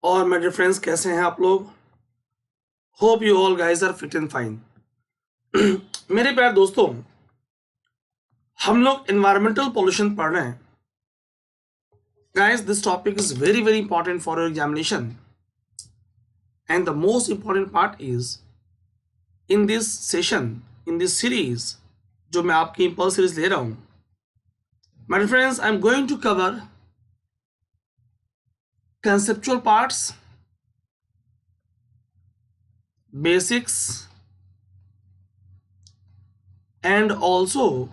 और मेरे फ्रेंड्स कैसे हैं आप लोग। Hope you all guys are fit and fine. मेरे प्यारे दोस्तों, हम लोग एनवायरमेंटल पोल्यूशन पढ़ रहे हैं। Guys, this topic is very very important for your examination and the most important part is in this session, in this series जो मैं आपकी इंपल्स सीरीज ले रहा हूं। My friends, I am going to cover conceptual parts, basics and also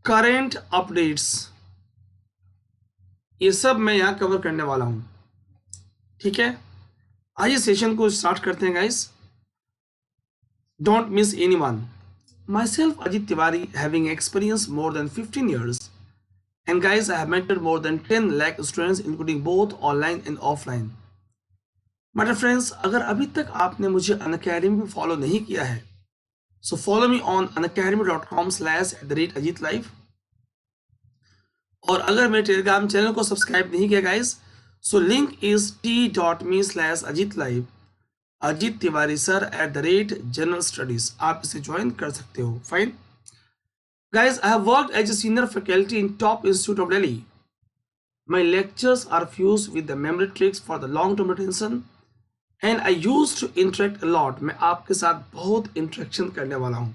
current updates. ये सब मैं यहाँ कवर करने वाला हूँ, ठीक है। आइए सेशन को स्टार्ट करते हैं guys. Don't miss anyone. Myself Ajit Tiwari, having experience more than 15 years, and guys, I have mentored more than 10 lakh students including both online and offline. My dear friends, अगर अभी तक आपने मुझे Unacademy पे follow नहीं किया है, so follow me on unacademy.com/@ajitlife। और अगर मेरे टेलीग्राम चैनल को सब्सक्राइब नहीं किया guys, so link is t.me/ajitlife, Ajit Tiwari sir @general studies. आप इसे ज्वाइन कर सकते हो। Fine guys, I have worked as a senior faculty in top institute of Delhi. My lectures are fused with the memory tricks for the long term retention and I used to interact a lot. मैं आपके साथ बहुत interaction करने वाला हूँ।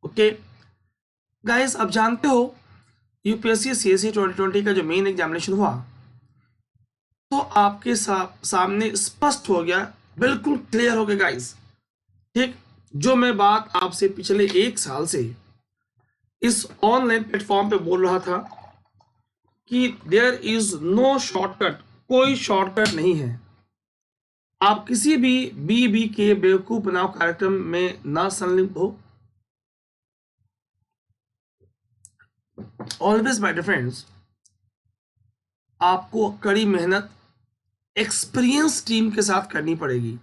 Okay guys, आप जानते हो यूपीएससी सीएससी 2020 का जो मेन एग्जामिनेशन हुआ, तो आपके सामने स्पष्ट हो गया, बिल्कुल क्लियर हो गया गाइस। ठीक, जो मैं बात आपसे पिछले एक साल से इस ऑनलाइन प्लेटफॉर्म पे बोल रहा था कि देयर इज नो शॉर्टकट, कोई शॉर्टकट नहीं है। आप किसी भी बीबी के बेवकूफ बनाओ कार्यक्रम में ना संलिप्त हो। ऑलवेज माय डियर फ्रेंड्स, आपको कड़ी मेहनत एक्सपीरियंस टीम के साथ करनी पड़ेगी।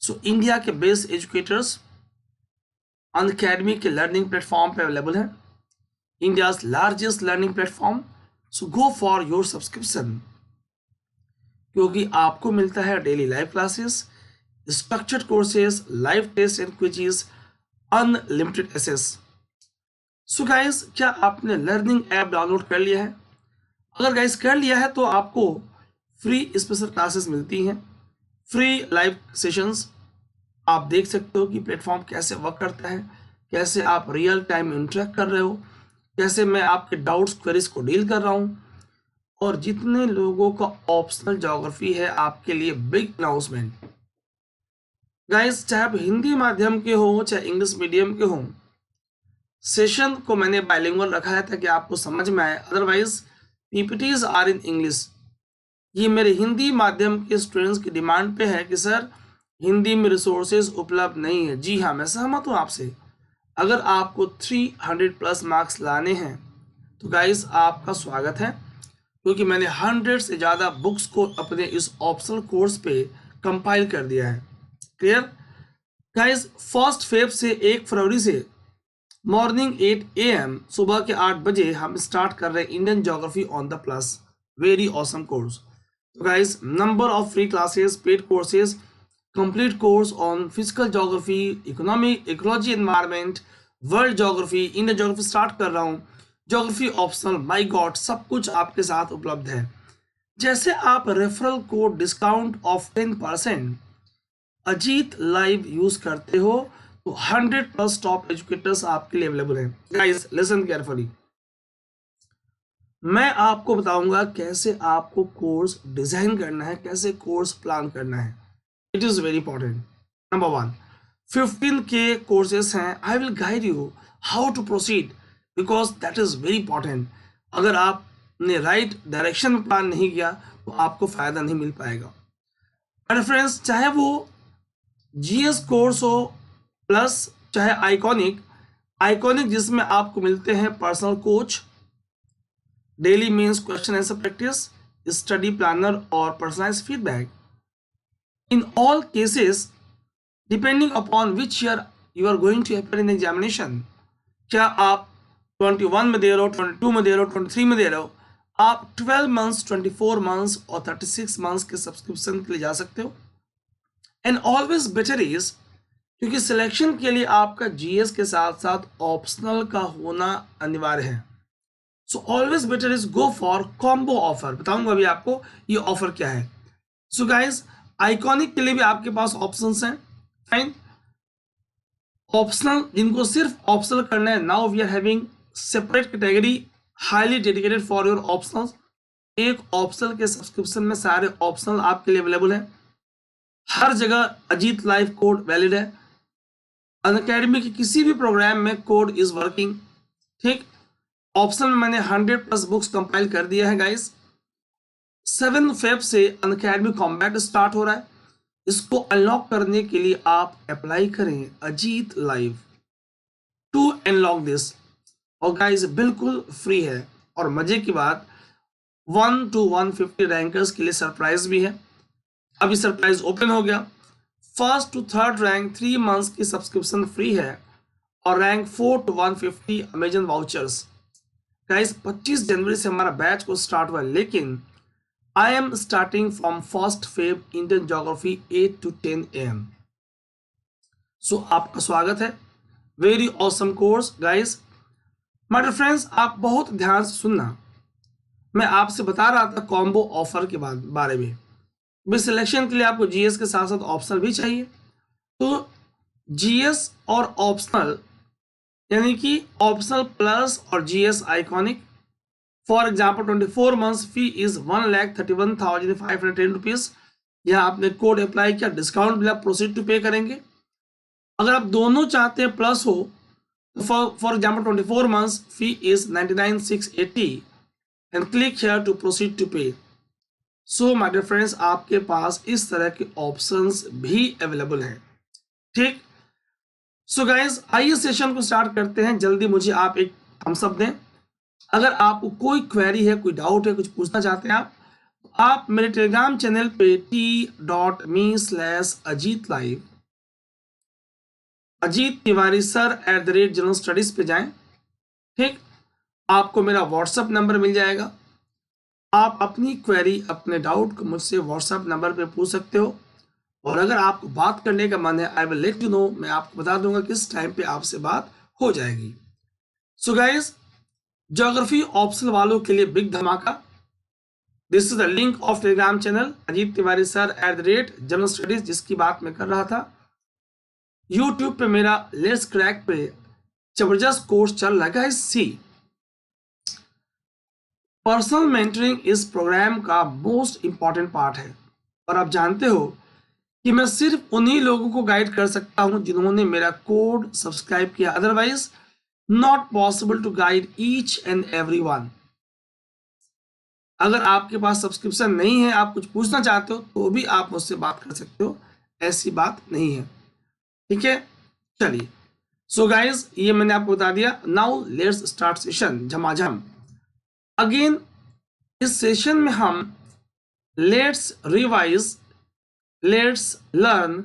सो इंडिया के बेस्ट एजुकेटर्स अनअकैडमी के लर्निंग प्लेटफॉर्म पे अवेलेबल है, India's largest learning platform. So go for your subscription, क्योंकि आपको मिलता है daily live classes, structured courses, live test and quizzes, unlimited access. So guys, क्या आपने लर्निंग ऐप डाउनलोड कर लिया है? अगर गाइस कर लिया है तो आपको फ्री स्पेशल क्लासेस मिलती हैं, फ्री लाइव सेशंस। आप देख सकते हो कि प्लेटफॉर्म कैसे वर्क करता है, कैसे आप रियल टाइम इंटरेक्ट कर रहे हो, कैसे मैं आपके डाउट्स क्वेरीज को डील कर रहा हूँ। और जितने लोगों का ऑप्शनल ज्योग्राफी है, आपके लिए बिग अनाउंसमेंट गाइस। चाहे आप हिंदी माध्यम के हो चाहे इंग्लिश मीडियम के हो, सेशन को मैंने बाइलिंगुअल रखा है ताकि आपको समझ में आए। Otherwise PPTs are in English. ये मेरे हिंदी माध्यम के स्टूडेंट्स की डिमांड पे है कि सर हिंदी में रिसोर्सेज उपलब्ध नहीं है। जी हाँ, मैं सहमत हूँ आपसे। अगर आपको 300 प्लस मार्क्स लाने हैं तो गाइस आपका स्वागत है, क्योंकि मैंने 100 से ज़्यादा बुक्स को अपने इस ऑप्शनल कोर्स पे कंपाइल कर दिया है। क्लियर गाइस, 1 फेब से 1 फरवरी से मॉर्निंग 8 AM, सुबह के 8 बजे हम स्टार्ट कर रहे हैं Indian geography on the plus. Very awesome course. तो guys, number of free classes, paid courses, complete course on physical geography, economy, ecology, environment, world geography, Indian geography start कर रहा हूँ, ज्योग्राफी ऑप्शनल, माय गॉड, सब कुछ आपके साथ उपलब्ध है। जैसे आप referral code discount of 10% Ajit live use करते हो तो 100 प्लस टॉप एजुकेटर्स आपके लिए अवेलेबल हैं। गाइस लिसन केयरफुली, मैं आपको बताऊंगा कैसे आपको कोर्स डिजाइन करना है, कैसे कोर्स प्लान करना है। It is very important. Number 1, 15 के कोर्सेस हैं। I will guide you how to proceed, because that is very important. अगर आपने राइट डायरेक्शन में प्लान नहीं किया तो आपको फायदा नहीं मिल पाएगा। मेरे फ्रेंड्स, चाहे वो जीएस कोर्स हो प्लस चाहे आइकॉनिक, आइकॉनिक जिसमें आपको मिलते हैं personal coach, daily mains question answer practice, study planner और personalised feedback. In all cases, depending upon which year you are going to appear in examination, क्या आप 21 में दे रहे हो, 22 में दे रहे हो, 23 में दे रहे हो, आप 12 मंथ्स, 24 मंथ्स और 36 मंथ्स के सब्सक्रिप्शन के लिए जा सकते हो। एंड ऑलवेज बेटर इज, क्योंकि सिलेक्शन के लिए आपका जीएस के साथ साथ ऑप्शनल का होना अनिवार्य है। So always better is go for combo offer. बताऊंगा अभी आपको ये ऑफर क्या है। सो गाइज, आइकॉनिक के लिए भी आपके पास ऑप्शंस हैं। फाइन, ऑप्शनल जिनको सिर्फ ऑप्शनल करना है, now we are having separate category highly dedicated for your optional. एक ऑप्शनल के सब्सक्रिप्शन में सारे ऑप्शनल आपके लिए अवेलेबल है। हर जगह अजीत लाइव कोड वैलिड है। अनअकैडमी के किसी भी प्रोग्राम में कोड इज वर्किंग। ठीक, ऑप्शनल में मैंने 100+ बुक्स कंपाइल कर दिया है गाइस। 7 फेब से अनअकैडमी कॉम्बैट स्टार्ट हो रहा है। इसको अनलॉक करने के लिए आप अप्लाई करें Ajeet live to unlock this. और गाइस बिल्कुल फ्री है। और मजे की बात, 1 to 150 रैंकर्स के लिए सरप्राइज भी है। अभी सरप्राइज ओपन हो गया। First to third rank 3 months की सब्सक्रिप्शन फ्री है। और rank 4 to 150 Amazon vouchers. Guys 25 जनवरी से हमारा बैच को स्टार्ट हुआ है, लेकिन I am starting from 1st Feb Indian geography 8 to 10 AM। So आपका स्वागत है। Very awesome course guys. My dear friends, आप बहुत ध्यान से सुनना। मैं आपसे बता रहा था कॉम्बो ऑफर के बारे में। भी सिलेक्शन के लिए आपको जीएस के साथ साथ ऑप्शनल भी चाहिए। तो जीएस और ऑप्शनल, यानी कि ऑप्शनल प्लस और GS iconic. For example 24 months fee is 1,31,510 rupees. यहाँ आपने कोड अप्लाई किया, डिस्काउंट मिला, प्रोसीड टू पे करेंगे। अगर आप दोनों चाहते हैं प्लस हो, तो for example 24 months fee is 99,680 and click here to proceed to pay. So my dear friends, आपके पास इस तरह के ऑप्शंस भी अवेलेबल हैं। ठीक, सो गाइज आइए सेशन को स्टार्ट करते हैं। जल्दी मुझे आप एक थम्स अप दें। अगर आपको कोई क्वेरी है, कोई डाउट है, कुछ पूछना चाहते हैं आप मेरे टेलीग्राम चैनल पे t.me/अजीत live, Ajeet Tiwari sir @general studies पे जाएं। ठीक, आपको मेरा व्हाट्सएप नंबर मिल जाएगा। आप अपनी क्वेरी, अपने डाउट को मुझसे व्हाट्सएप नंबर पे पूछ सकते हो। और अगर आपको बात करने का मन है, I will let you know, मैं आपको बता दूंगा किस टाइम पे आपसे बात हो जाएगी। सो गाइज, ज्योग्राफी ऑप्शनल वालों के लिए बिग धमाका। This is the link of Telegram channel Ajit Tiwari sir @general studies, जिसकी बात मैं कर रहा था। यूट्यूब पे मेरा लेट्स क्रैक पे जबरदस्त कोर्स चल रहा है गाइस। सी, पर्सनल मेंटरिंग इस प्रोग्राम का मोस्ट इंपॉर्टेंट पार्ट है। और आप जानते हो कि मैं सिर्फ उन्हीं लोगों को गाइड कर सकता हूं जिन्होंने मेरा कोड सब्सक्राइब किया। Otherwise not possible to guide each and everyone. अगर आपके पास सब्सक्रिप्शन नहीं है, आप कुछ पूछना चाहते हो, तो भी आप मुझसे बात कर सकते हो। ऐसी बात नहीं है। ठीक है, चलिए। सो गाइज, ये मैंने आपको बता दिया। नाउ लेट्स स्टार्ट सेशन झमाझम। अगेन इस सेशन में हम let's revise, let's learn,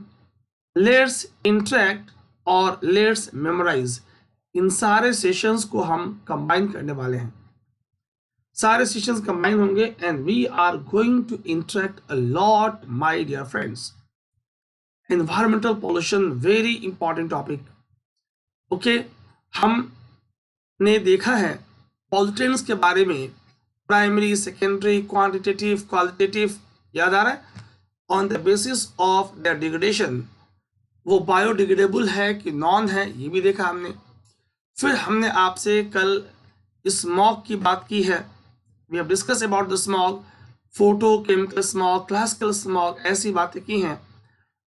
let's interact और लेट्स मेमोराइज, इन सारे सेशंस को हम कंबाइन करने वाले हैं। सारे सेशंस कंबाइन होंगे and we are going to interact a lot my dear friends. Environmental pollution very important topic. Okay, हमने देखा है पॉल्यूटेंट्स के बारे में, प्राइमरी, सेकेंडरी, क्वांटिटेटिव, क्वालिटेटिव, याद आ रहा है? On the basis of their degradation, वो बायोडिग्रेडेबल है कि नॉन है, ये भी देखा हमने। फिर हमने आपसे कल स्मॉग की बात की है। We have discuss about the smog, photo chemical smog, classical smog, ऐसी बातें की हैं।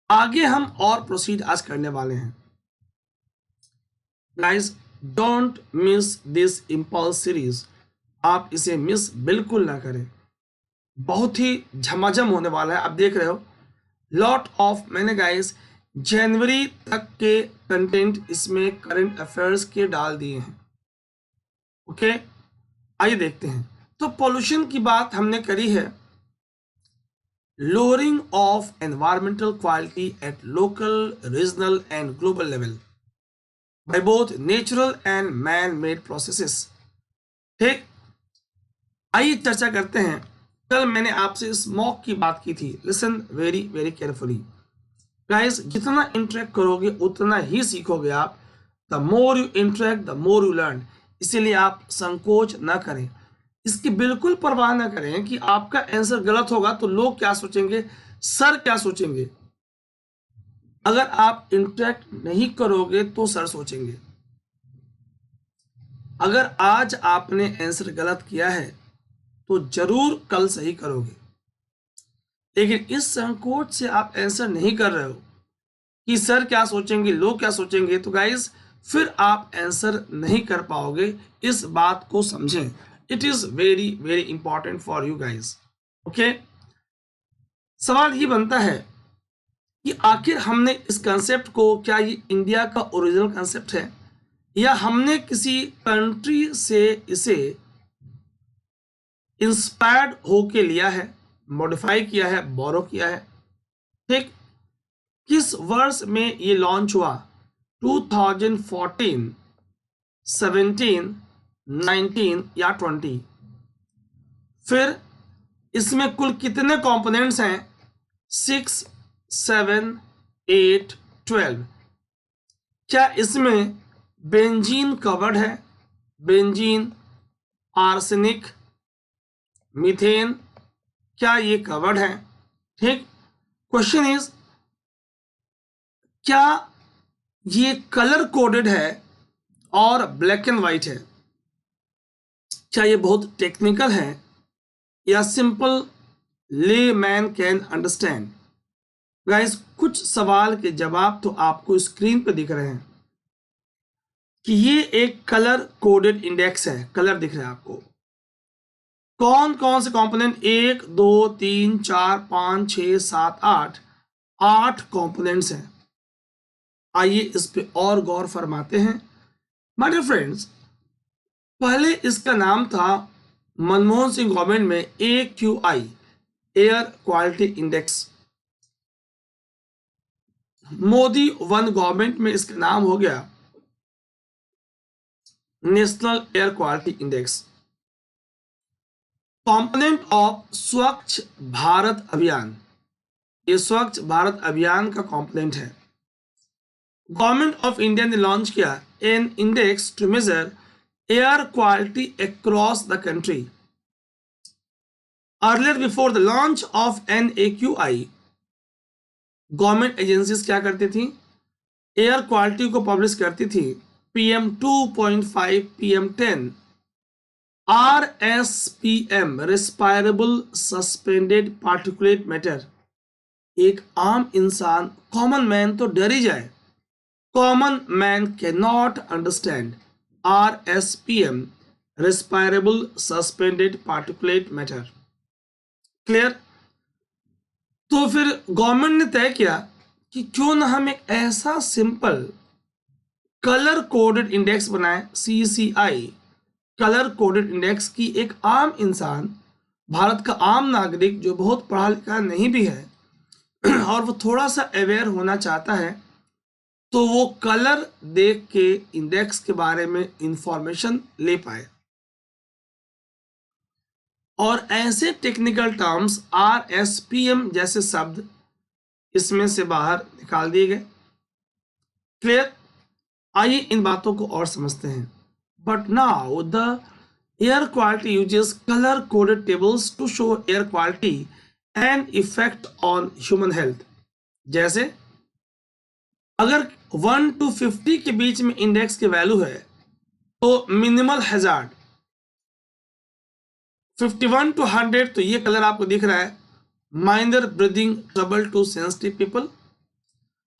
आगे हम और प्रोसीड आज करने वाले हैं। Guys, don't miss this impulse series. आप इसे मिस बिल्कुल ना करें। बहुत ही झमाझम होने वाला है। आप देख रहे हो लॉट ऑफ, मैंने गाइस जनवरी तक के कंटेंट इसमें करंट अफेयर्स के डाल दिए हैं। ओके, आइए देखते हैं। तो पॉल्यूशन की बात हमने करी है। Lowering of environmental quality at local, regional and global level by both natural and man-made processes। ठीक, आइए चर्चा करते हैं। कल मैंने आपसे स्मॉक की बात की थी। Listen very very carefully guys, जितना इंटरेक्ट करोगे उतना ही सीखोगे आप। The more you interact the more you learn. इसीलिए आप संकोच ना करें, इसकी बिल्कुल परवाह ना करें कि आपका आंसर गलत होगा तो लोग क्या सोचेंगे, सर क्या सोचेंगे। अगर आप इंटरेक्ट नहीं करोगे तो सर सोचेंगे। अगर आज आपने आंसर गलत किया है तो जरूर कल सही करोगे, लेकिन इस संकोच से आप आंसर नहीं कर रहे हो कि सर क्या सोचेंगे, लोग क्या सोचेंगे, तो गाइस फिर आप आंसर नहीं कर पाओगे। इस बात को समझें। It is very very important for you guys. Okay, सवाल ये बनता है कि आखिर हमने इस कंसेप्ट को, क्या ये इंडिया का ओरिजिनल कंसेप्ट है या हमने किसी कंट्री से इसे इंस्पायर्ड होके लिया है, मॉडिफाई किया है, बोरो किया है। ठीक, किस वर्ष में ये लॉन्च हुआ? 2014, 17, 19 या 20? फिर इसमें कुल कितने कंपोनेंट्स हैं? 6, 7, 8, 12। क्या इसमें बेंजीन कवर्ड है? बेंजीन, आर्सेनिक, मीथेन, क्या ये कवर्ड है? ठीक, क्वेश्चन इज, क्या ये कलर कोडेड है और ब्लैक एंड वाइट है? क्या ये बहुत टेक्निकल है या सिंपल ले मैन कैन अंडरस्टैंड? गाइस, कुछ सवाल के जवाब तो आपको स्क्रीन पे दिख रहे हैं कि ये एक कलर कोडेड इंडेक्स है। कलर दिख रहा है आपको। कौन कौन से कंपोनेंट? 1, 2, 3, 4, 5, 6, 7, 8, 8 कंपोनेंट्स हैं। आइए इस पे और गौर फरमाते हैं। माय डियर फ्रेंड्स, पहले इसका नाम था मनमोहन सिंह गवर्नमेंट में AQI, air quality index. Modi one government में इसका नाम हो गया national air quality index. Component of Swachh Bharat अभियान, ये स्वच्छ भारत अभियान का कंपोनेंट है। गवर्नमेंट ऑफ इंडिया ने लॉन्च किया an index to measure air quality across the country. Earlier before the launch of NAQI, government agencies क्या करती थी? एयर क्वालिटी को पब्लिश करती थी। PM2.5, PM10, RSPM, respirable suspended particulate matter. एक आम इंसान, कॉमन मैन तो डर ही जाए। Common man can not understand RSPM, respirable suspended particulate matter. Clear? तो फिर गवर्नमेंट ने तय किया कि क्यों ना हम एक ऐसा सिंपल कलर कोडेड इंडेक्स बनाएं, CCI, कलर कोडेड इंडेक्स की एक आम इंसान, भारत का आम नागरिक जो बहुत पढ़ा लिखा नहीं भी है और वो थोड़ा सा अवेयर होना चाहता है, तो वो कलर देख के इंडेक्स के बारे में इंफॉर्मेशन ले पाए। और ऐसे टेक्निकल टर्म्स RSPM जैसे शब्द इसमें से बाहर निकाल दिए गए। क्लियर? आइए इन बातों को और समझते हैं। But now the air quality uses colour coded tables two show air quality and effect on human health. जैसे अगर 1 to 50 के बीच में इंडेक्स की वैल्यू है तो मिनिमल हैजार्ड। 51 to 100, तो ये कलर आपको दिख रहा है, minor breathing trouble to sensitive people.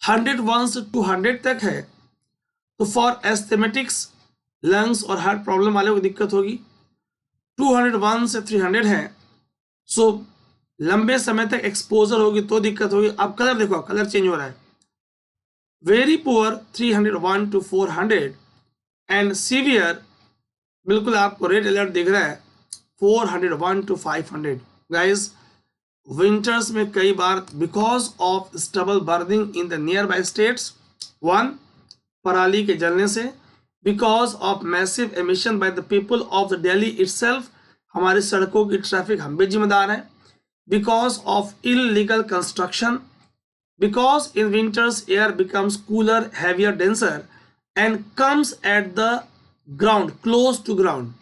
101 से 200 तक है तो फॉर एस्थमेटिक्स, लंग्स और हार्ट प्रॉब्लम वाले को दिक्कत होगी। 201 से 300 है, सो लंबे समय तक एक्सपोजर होगी तो दिक्कत होगी। अब कलर देखो, कलर चेंज हो रहा है। Very poor 301 to 400 and severe, बिल्कुल आपको रेड अलर्ट दिख रहा है, 401 to 500। गाइस, विंटर्स में कई बार because of stubble burning in the nearby states, 1 पराली के जलने से, because of massive emission by the people of the Delhi itself, हमारी सड़कों की ट्रैफिक हम भी जिम्मेदार हैं। Because of illegal construction, because in winters air becomes cooler, heavier, denser and comes at the ground, close to ground,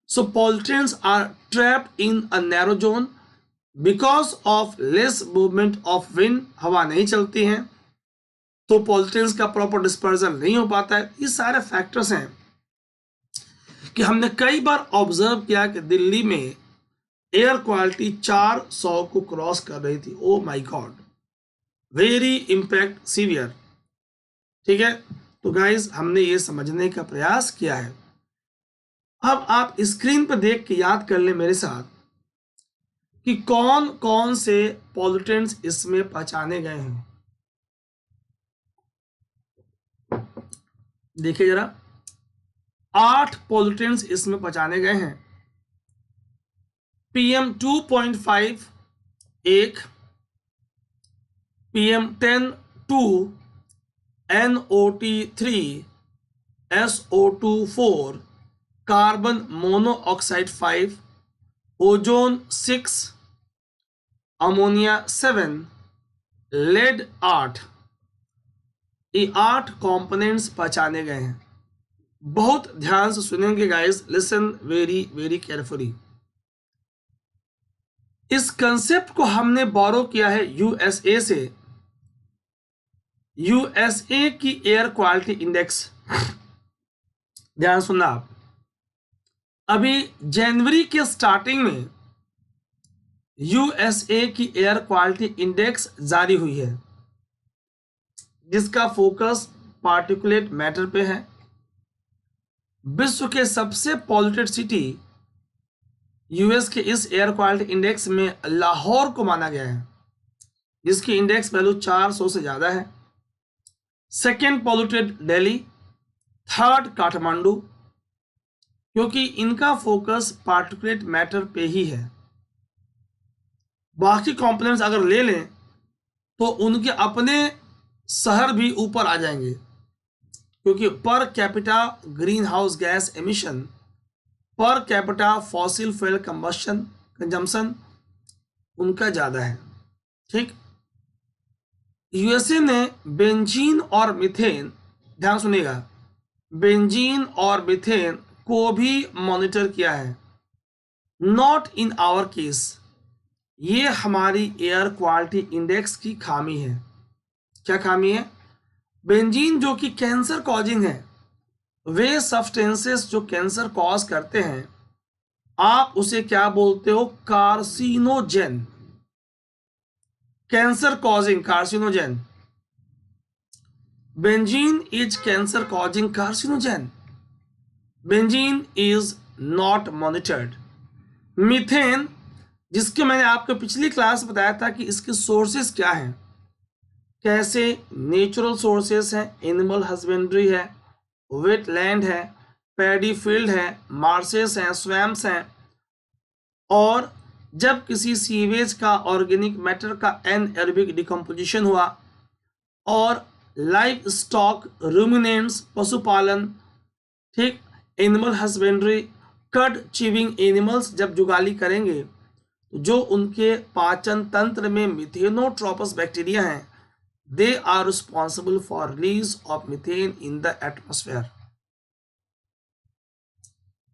so pollutants are trapped in a narrow zone. Because of less movement of wind, हवा नहीं चलती हैं तो pollutants का proper dispersion नहीं हो पाता है। ये सारे फैक्टर्स हैं कि हमने कई बार ऑब्जर्व किया कि दिल्ली में एयर क्वालिटी 400 को क्रॉस कर रही थी। ओ my God, very impact severe. ठीक है, तो गाइज हमने ये समझने का प्रयास किया है। अब आप स्क्रीन पर देख के याद कर लें मेरे साथ कि कौन कौन से पॉल्यूटेंट्स इसमें पहचाने गए हैं। देखिए जरा, 8 पॉल्यूटेंट्स इसमें पहचाने गए हैं। PM 2.5 1, PM10 2, NOT 3, SO2 4, carbon monoxide 5, ozone 6, ammonia 7, lead 8। ये 8 कंपोनेंट्स पहचाने गए हैं। बहुत ध्यान से सुनेंगे guys, listen very very carefully. इस कंसेप्ट को हमने बोरो किया है यूएसए से। यूएसए की एयर क्वालिटी इंडेक्स, ध्यान सुनना आप, अभी जनवरी के स्टार्टिंग में यूएसए की एयर क्वालिटी इंडेक्स जारी हुई है, जिसका फोकस पार्टिकुलेट मैटर पे है। विश्व के सबसे पॉल्यूटेड सिटी यूएस के इस एयर क्वालिटी इंडेक्स में लाहौर को माना गया है, जिसकी इंडेक्स वैल्यू 400 से ज़्यादा है। Second polluted Delhi, third Kathmandu, क्योंकि इनका फोकस पार्टिकुलेट मैटर पे ही है। बाकी कंपोनेंट्स अगर ले लें तो उनके अपने शहर भी ऊपर आ जाएंगे, क्योंकि per capita green house gas emission, per capita fossil fuel consumption उनका ज़्यादा है। ठीक, यूएसए ने बेंजीन और मीथेन, ध्यान सुनिएगा, बेंजीन और मीथेन को भी मॉनिटर किया है। नॉट इन आवर केस, ये हमारी एयर क्वालिटी इंडेक्स की खामी है। क्या खामी है? बेंजीन जो कि कैंसर कॉजिंग है, वे सब्सटेंसेस जो कैंसर कॉज करते हैं, आप उसे क्या बोलते हो? Carcinogen, cancer causing carcinogen. Benzene is cancer causing carcinogen, benzene is not monitored. Methane, जिसके मैंने आपको पिछली क्लास बताया था कि इसके सोर्सेस क्या हैं, कैसे नेचुरल सोर्सेस हैं, एनिमल हस्बेंड्री है, वेटलैंड है, पैडी फील्ड है, मार्सेस हैं, स्वैम्स हैं, और जब किसी सीवेज का ऑर्गेनिक मैटर का एनएरोबिक डिकम्पोजिशन हुआ, और लाइव स्टॉक, रूमिनेंट्स, पशुपालन, ठीक, एनिमल हस्बेंड्री, कड चीविंग एनिमल्स जब जुगाली करेंगे, जो उनके पाचन तंत्र में मिथेनोट्रोपस बैक्टीरिया हैं, they are responsible for release of methane in the atmosphere.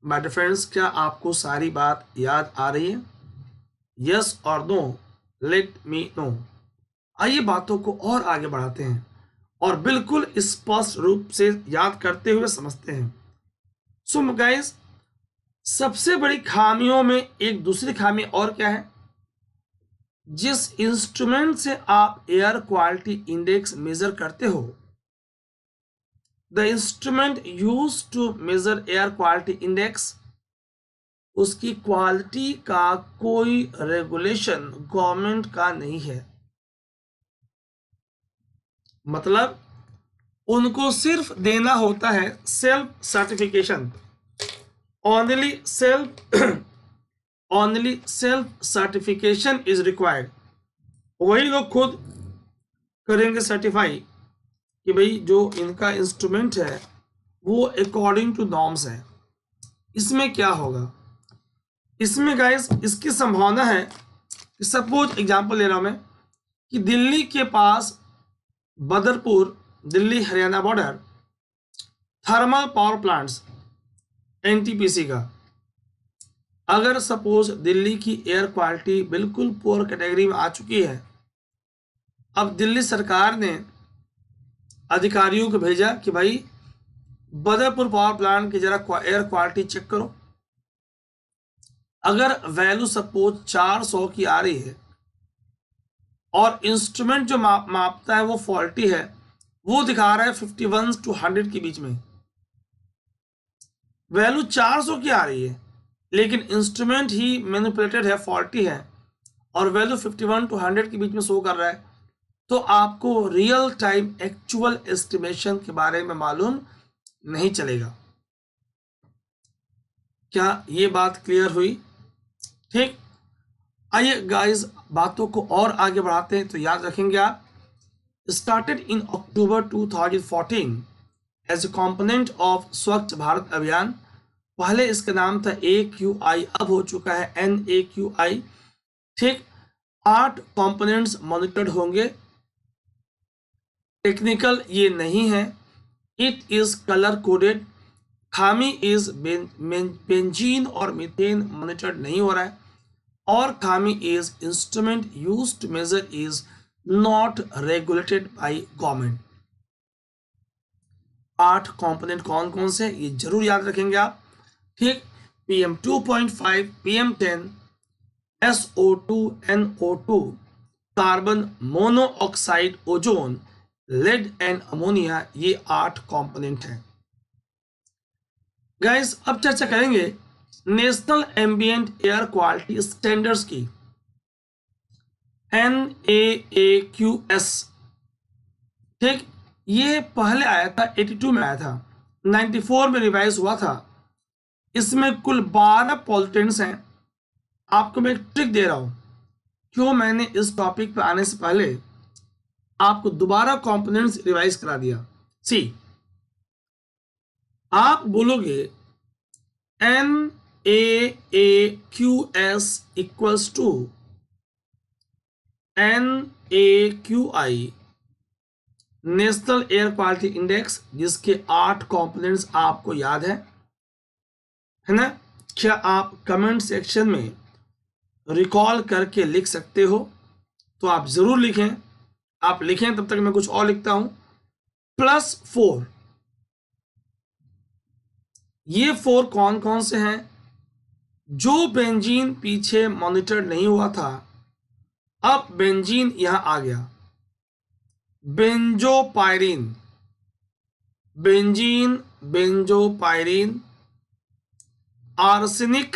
My dear friends, क्या आपको सारी बात याद आ रही है? यस और नो? Late me no. आइए बातों को और आगे बढ़ाते हैं और बिल्कुल स्पष्ट रूप से याद करते हुए समझते हैं। सो गाइस, सबसे बड़ी खामियों में एक दूसरी खामी और क्या है? जिस इंस्ट्रूमेंट से आप एयर क्वालिटी इंडेक्स मेजर करते हो, the instrument use to measure air quality index, उसकी क्वालिटी का कोई रेगुलेशन गवर्नमेंट का नहीं है। मतलब उनको सिर्फ देना होता है self certification, only self certification is required. वही लोग खुद करेंगे सर्टिफाई कि भाई जो इनका इंस्ट्रूमेंट है वो अकॉर्डिंग टू नॉर्म्स है। इसमें क्या होगा? इसमें गाइस इसकी संभावना है कि सपोज एग्जांपल ले रहा हूं मैं कि दिल्ली के पास Badarpur, Delhi Haryana border, thermal power plants NTPC का, अगर सपोज दिल्ली की एयर क्वालिटी बिल्कुल पुअर कैटेगरी में आ चुकी है, अब दिल्ली सरकार ने अधिकारियों को भेजा कि भाई बदरपुर पावर प्लांट की जरा एयर क्वालिटी चेक करो। अगर वैल्यू सपोज 400 की आ रही है और इंस्ट्रूमेंट जो मापता है वो फॉल्टी है, वो दिखा रहा है 51 to 100 के बीच में, वैल्यू 400 की आ रही है लेकिन इंस्ट्रूमेंट ही मैनिपुलेटेड है, फॉल्टी है, और वैल्यू 51 to 100 के बीच में शो कर रहा है, तो आपको रियल टाइम एक्चुअल एस्टिमेशन के बारे में मालूम नहीं चलेगा। क्या ये बात क्लियर हुई? ठीक, आइए गाइस बातों को और आगे बढ़ाते हैं। तो याद रखेंगे आप, started in October 2014 as a component of Swachh Bharat अभियान। पहले इसका नाम था AQI, अब हो चुका है NAQI। ठीक, 8 कंपोनेंट्स मॉनिटर्ड होंगे। टेक्निकल ये नहीं है, इट इज कलर कोडेड। खामी इज बेंजीन और मीथेन मॉनिटर्ड नहीं हो रहा है, और खामी is instrument used to measure is not regulated by government. 8 component कौन कौन से ये जरूर याद रखेंगे आप। ठीक, PM2.5, PM10, SO2, NO2, carbon monoxide, ozone, lead and ammonia, ये 8 कंपोनेंट हैं। गाइस अब चर्चा करेंगे national ambient air quality standards की, NAAQS। ठीक, ये पहले आया था 82 में आया था, 94 में रिवाइज हुआ था। इसमें कुल 12 पॉल्यूटेंट्स हैं। आपको मैं एक ट्रिक दे रहा हूं, क्यों मैंने इस टॉपिक पर आने से पहले आपको दोबारा कंपोनेंट्स रिवाइज करा दिया। सी, आप बोलोगे NAAQS equals to NAQI, national air quality index, जिसके 8 कंपोनेंट्स आपको याद है ना? क्या आप कमेंट सेक्शन में रिकॉल करके लिख सकते हो? तो आप जरूर लिखें, आप लिखें, तब तक मैं कुछ और लिखता हूं। +4, ये 4 कौन कौन से हैं? जो बेंजीन पीछे मॉनिटर नहीं हुआ था, अब बेंजीन यहां आ गया। बेंजोपायरीन, बेंजीन, बेंजोपायरीन, आर्सेनिक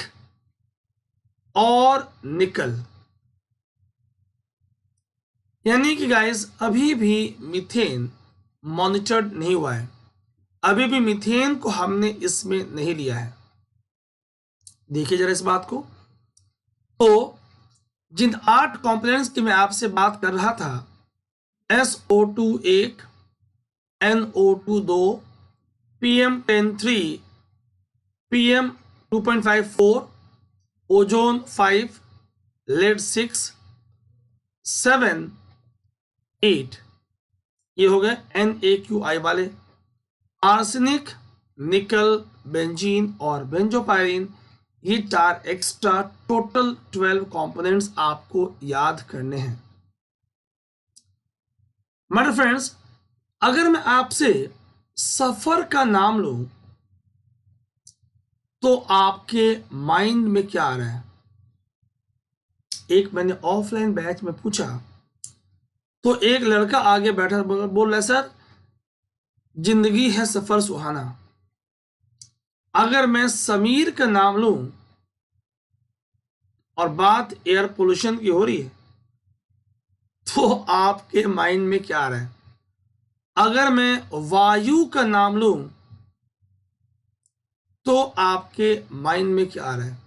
और निकल। यानी कि गाइस अभी भी मीथेन मॉनिटर्ड नहीं हुआ है, अभी भी मीथेन को हमने इसमें नहीं लिया है। देखिए जरा इस बात को। तो जिन 8 कंपोनेंट्स की मैं आपसे बात कर रहा था, SO2 1, NO2 2, PM10 3, PM2.5 4, ozone 5, lead 6, 7, 8, ये हो गए NAQI वाले। आर्सेनिक, निकल, बेंजीन और बेंजोपायरीन, ये 4 एक्स्ट्रा, टोटल 12 कंपोनेंट्स आपको याद करने हैं। मेरे फ्रेंड्स, अगर मैं आपसे सफर का नाम लूं तो आपके माइंड में क्या आ रहा है? एक मैंने ऑफलाइन बैच में पूछा, तो एक लड़का आगे बैठा बोल रहा है, सर जिंदगी है सफर सुहाना। अगर मैं समीर का नाम लूं और बात एयर पोल्यूशन की हो रही है, तो आपके माइंड में क्या आ रहा है? अगर मैं वायु का नाम लूं तो आपके माइंड में क्या आ रहा है?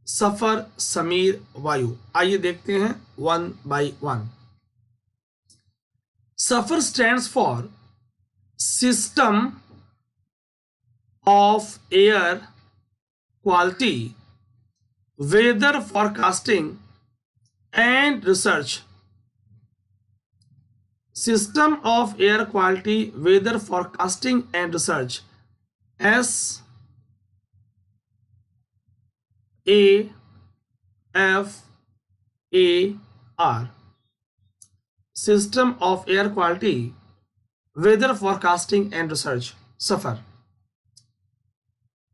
सफर, समीर, वायु। आइए देखते हैं 1 by 1। SAFAR stands for system of air quality weather forecasting and research, system of air quality weather forecasting and research, SAFAR, system of air quality weather forecasting and research, SAFAR.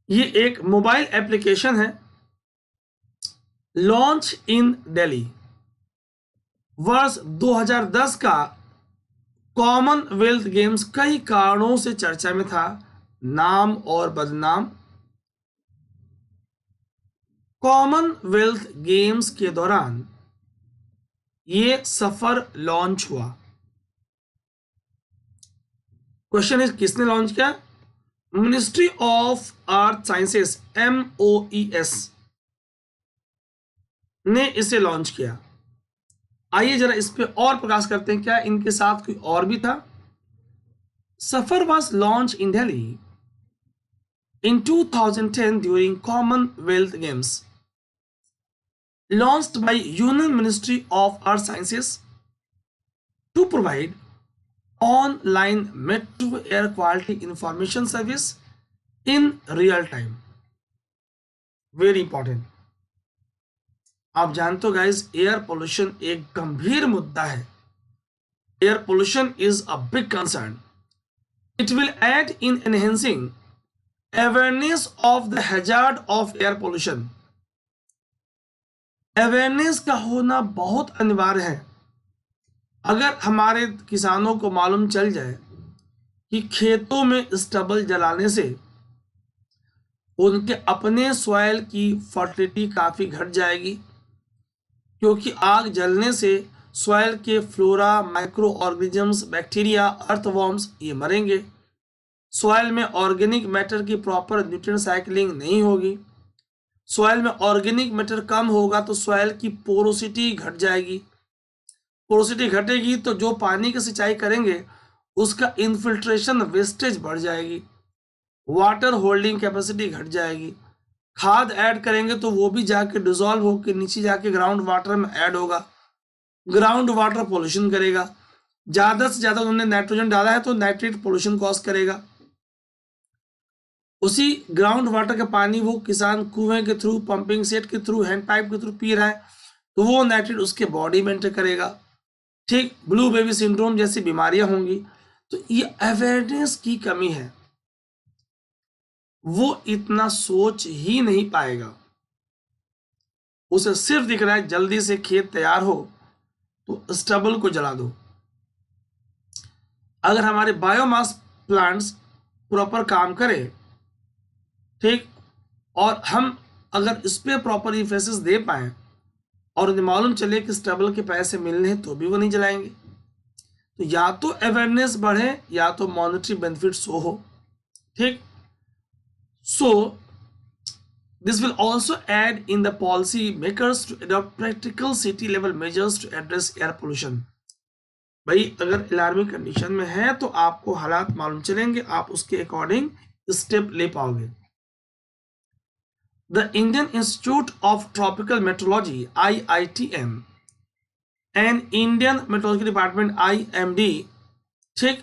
ये एक मोबाइल एप्लीकेशन है, launch in Delhi. वर्ष 2010 का Commonwealth games कई कारणों से चर्चा में था, नाम और बदनाम। कॉमनवेल्थ गेम्स के दौरान ये सफर लॉन्च हुआ। क्वेश्चन है किसने लॉन्च किया? Ministry of earth sciences MOES ने इसे लॉन्च किया। आइए जरा इस पे और प्रकाश करते हैं, क्या इनके साथ कोई और भी था? सफर was launched in Delhi in 2010 during Commonwealth Games, launched by Union Ministry of Earth Sciences to provide online metro air quality information service in real time. Very important. आप जानते हो गाइस, एयर पोल्यूशन एक गंभीर मुद्दा है। Air pollution is a big concern. It will aid in enhancing awareness of the hazard of air pollution. Awareness का होना बहुत अनिवार्य है। अगर हमारे किसानों को मालूम चल जाए कि खेतों में स्टबल जलाने से उनके अपने सॉइल की फर्टिलिटी काफ़ी घट जाएगी, क्योंकि आग जलने से सॉइल के flora, micro organisms, bacteria, earthworms ये मरेंगे। सॉइल में ऑर्गेनिक मैटर की प्रॉपर न्यूट्रिएंट साइकिलिंग नहीं होगी। सॉइल में ऑर्गेनिक मैटर कम होगा तो सॉइल की पोरोसिटी घट जाएगी। पोरोसिटी घटेगी तो जो पानी की सिंचाई करेंगे उसका इन्फिल्ट्रेशन वेस्टेज बढ़ जाएगी, वाटर होल्डिंग कैपेसिटी घट जाएगी। खाद ऐड करेंगे तो वो भी जाके डिजोल्व होकर नीचे जाके ग्राउंड वाटर में ऐड होगा, ग्राउंड वाटर पोल्यूशन करेगा। ज़्यादा से ज़्यादा उन्होंने नाइट्रोजन डाला है तो नाइट्रेट पोल्यूशन कॉज करेगा। उसी ग्राउंड वाटर का पानी वो किसान कुएं के थ्रू, पंपिंग सेट के थ्रू, हैंड पाइप के थ्रू पी रहा है तो वो नाइट्रेट उसके बॉडी में एंटर करेगा। ठीक, ब्लू बेबी सिंड्रोम जैसी बीमारियां होंगी। तो ये अवेयरनेस की कमी है, वो इतना सोच ही नहीं पाएगा। उसे सिर्फ दिख रहा है जल्दी से खेत तैयार हो तो स्टबल को जला दो। अगर हमारे बायोमास प्लांट्स प्रॉपर काम करें, ठीक, और हम अगर इस पर प्रॉपर इफेसिस दे पाए और उन्हें मालूम चले कि स्टबल के पैसे मिलने हैं तो भी वो नहीं जलाएंगे। तो या तो अवेयरनेस बढ़े या तो मॉनेटरी बेनिफिट सो हो। ठीक, so this will also aid in the policy makers to adopt practical city level measures to address air pollution. भाई अगर अलार्मिंग कंडीशन में है तो आपको हालात मालूम चलेंगे, आप उसके अकॉर्डिंग स्टेप ले पाओगे। The Indian Institute of Tropical Meteorology IITM and Indian Meteorology Department IMD ठीक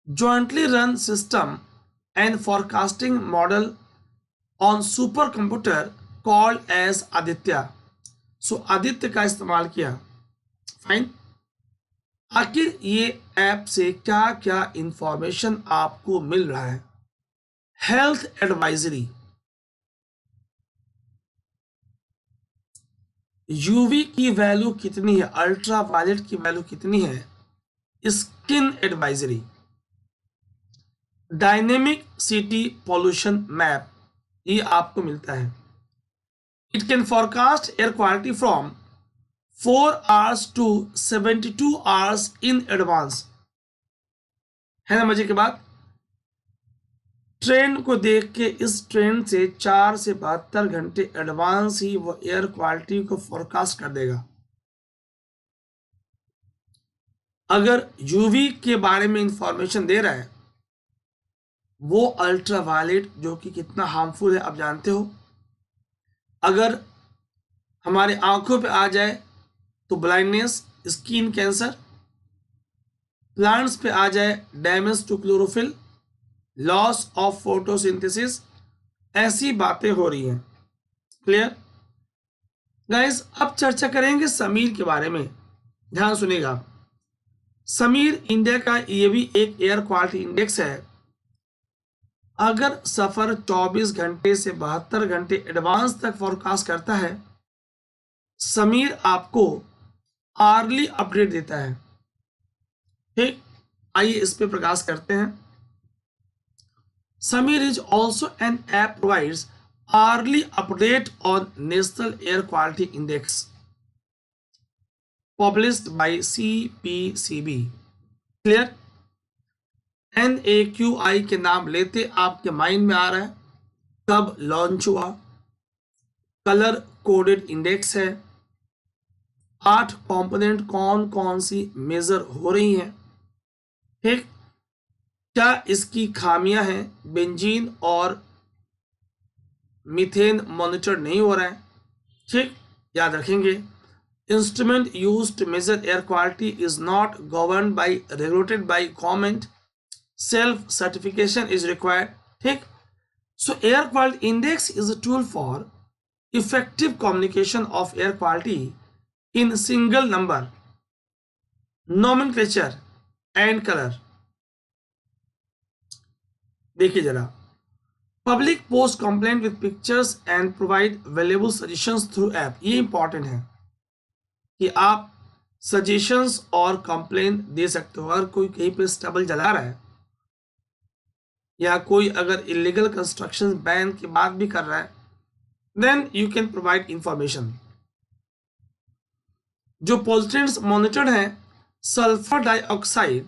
jointly run system and forecasting model on supercomputer called as Aditya. So Aditya का इस्तेमाल किया। फाइन, आखिर ये ऐप से क्या क्या इंफॉर्मेशन आपको मिल रहा है? हेल्थ एडवाइजरी, यूवी की वैल्यू कितनी है, अल्ट्रा वायलेट की वैल्यू कितनी है, skin advisory, dynamic city pollution map, ये आपको मिलता है। It can forecast air quality from 4 hours to 72 hours in advance. है ना मजे की बात? ट्रेंड को देख के इस ट्रेंड से 4 से 72 घंटे एडवांस ही वो एयर क्वालिटी को फोरकास्ट कर देगा। अगर यूवी के बारे में इंफॉर्मेशन दे रहा है, वो अल्ट्रा वायलेट जो कि कितना हार्मफुल है आप जानते हो। अगर हमारे आंखों पे आ जाए तो ब्लाइंडनेस, स्किन कैंसर। प्लांट्स पे आ जाए damage to chlorophyll, loss of photosynthesis, ऐसी बातें हो रही हैं। Clear guys? अब चर्चा करेंगे समीर के बारे में। ध्यान सुनिएगा। समीर इंडिया का ये भी एक एयर क्वालिटी इंडेक्स है। अगर सफर 24 घंटे से 72 घंटे एडवांस तक फोरकास्ट करता है, समीर आपको आर्ली अपडेट देता है। ठीक, आइए इस पे प्रकाश करते हैं। Sameer is also an app provides hourly update on National Air Quality Index published by CPCB. Clear? NAQI के नाम लेते आपके माइंड में आ रहा है कब लॉन्च हुआ, कलर कोडेड इंडेक्स है, 8 कंपोनेंट कौन कौन सी मेजर हो रही हैं, ठीक, क्या इसकी खामियां हैं, बेंजीन और मीथेन मॉनिटर नहीं हो रहा है। ठीक, याद रखेंगे, instrument used to measure air quality is not governed by regulated by government, self certification is required. ठीक, so air quality index is a tool for effective communication of air quality in single number, nomenclature and colour. देखिए जरा, public post complaint with pictures and provide valuable suggestions through app. ये important है कि आप suggestions और complaint दे सकते हो। अगर कोई कहीं पे स्टबल जला रहा है या कोई अगर इलीगल कंस्ट्रक्शन बैन की बात भी कर रहा है, then you can provide information. जो पोल्यूटेंट्स मॉनिटर्ड हैं, sulphur dioxide,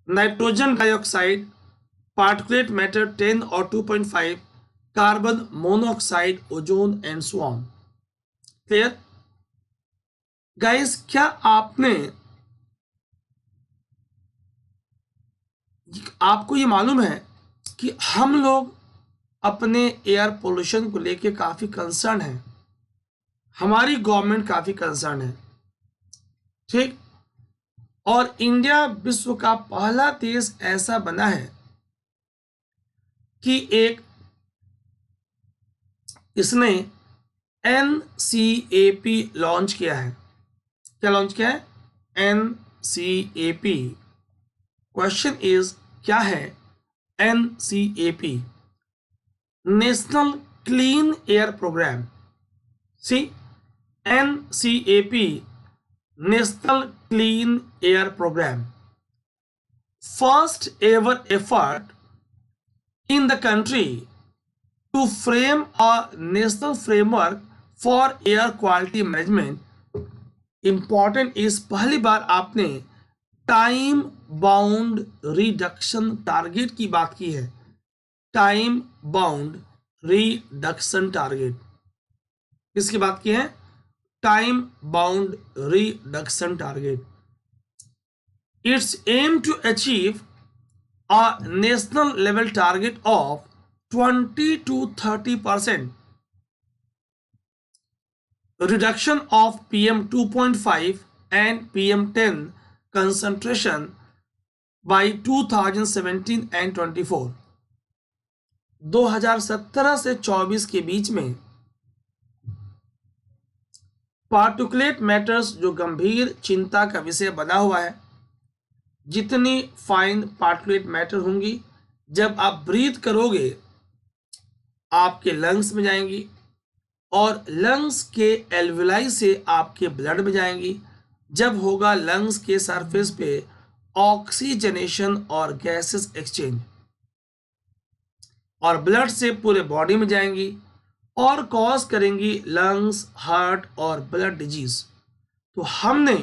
nitrogen dioxide, particulate matter 10 और 2.5, carbon monoxide, ozone and so on. Clear guys? क्या आपको ये मालूम है कि हम लोग अपने एयर पोल्यूशन को लेके काफी कंसर्न है, हमारी गवर्नमेंट काफी कंसर्न है। ठीक, और इंडिया विश्व का पहला देश ऐसा बना है कि इसने NCAP लॉन्च किया है। क्या लॉन्च किया है? NCAP। क्वेश्चन इज क्या है NCAP? National clean air programme. See, NCAP national clean air programme, first ever effort in the country to frame a national framework for air quality management. Important is पहली बार आपने time bound reduction target की बात की है। Time bound reduction target किसकी बात की है? Time bound reduction target. It's aim to achieve a national level target of 20 to 30% reduction of PM 2.5 and PM 10 concentration by 2017 and 24। 2017 से 24 के बीच में पार्टिकुलेट मैटर्स जो गंभीर चिंता का विषय बना हुआ है, जितनी फाइन पार्टिकुलेट मैटर होंगी जब आप ब्रीथ करोगे आपके लंग्स में जाएंगी और लंग्स के एल्वेलाई से आपके ब्लड में जाएंगी। जब होगा लंग्स के सरफेस पे ऑक्सीजनेशन और गैसेस एक्सचेंज, और ब्लड से पूरे बॉडी में जाएंगी और कॉज करेंगी लंग्स, हार्ट और ब्लड डिजीज। तो हमने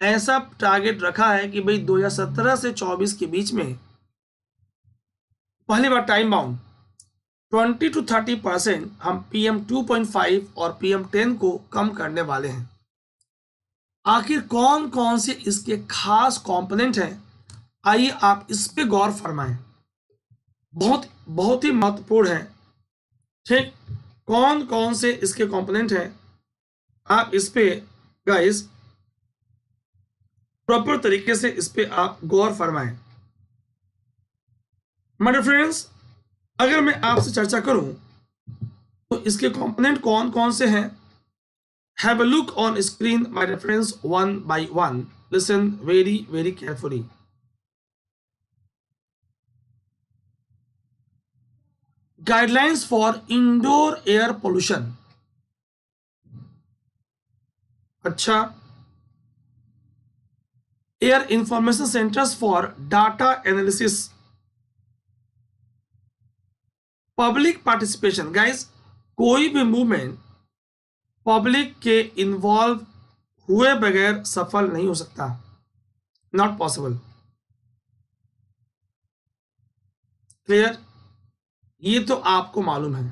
ऐसा टारगेट रखा है कि भाई 2017 से 24 के बीच में पहली बार टाइम बाउंड 20 to 30% हम PM 2.5 और PM 10 को कम करने वाले हैं। आखिर कौन कौन से इसके खास कंपोनेंट हैं, आइए आप इस पे गौर फरमाएं। बहुत बहुत ही महत्वपूर्ण है। ठीक, कौन कौन से इसके कंपोनेंट हैं आप इस पे गाइस प्रॉपर तरीके से इस पे आप गौर फरमाएं। माय डियर फ्रेंड्स, अगर मैं आपसे चर्चा करूं तो इसके कंपोनेंट कौन कौन से हैं, have a look on screen my dear friends one by one, listen very very carefully. Guidelines for indoor air pollution, अच्छा, air information centres for data analysis, public participation. Guys, कोई भी मूवमेंट पब्लिक के involve हुए बगैर सफल नहीं हो सकता, नॉट पॉसिबल। क्लियर? ये तो आपको मालूम है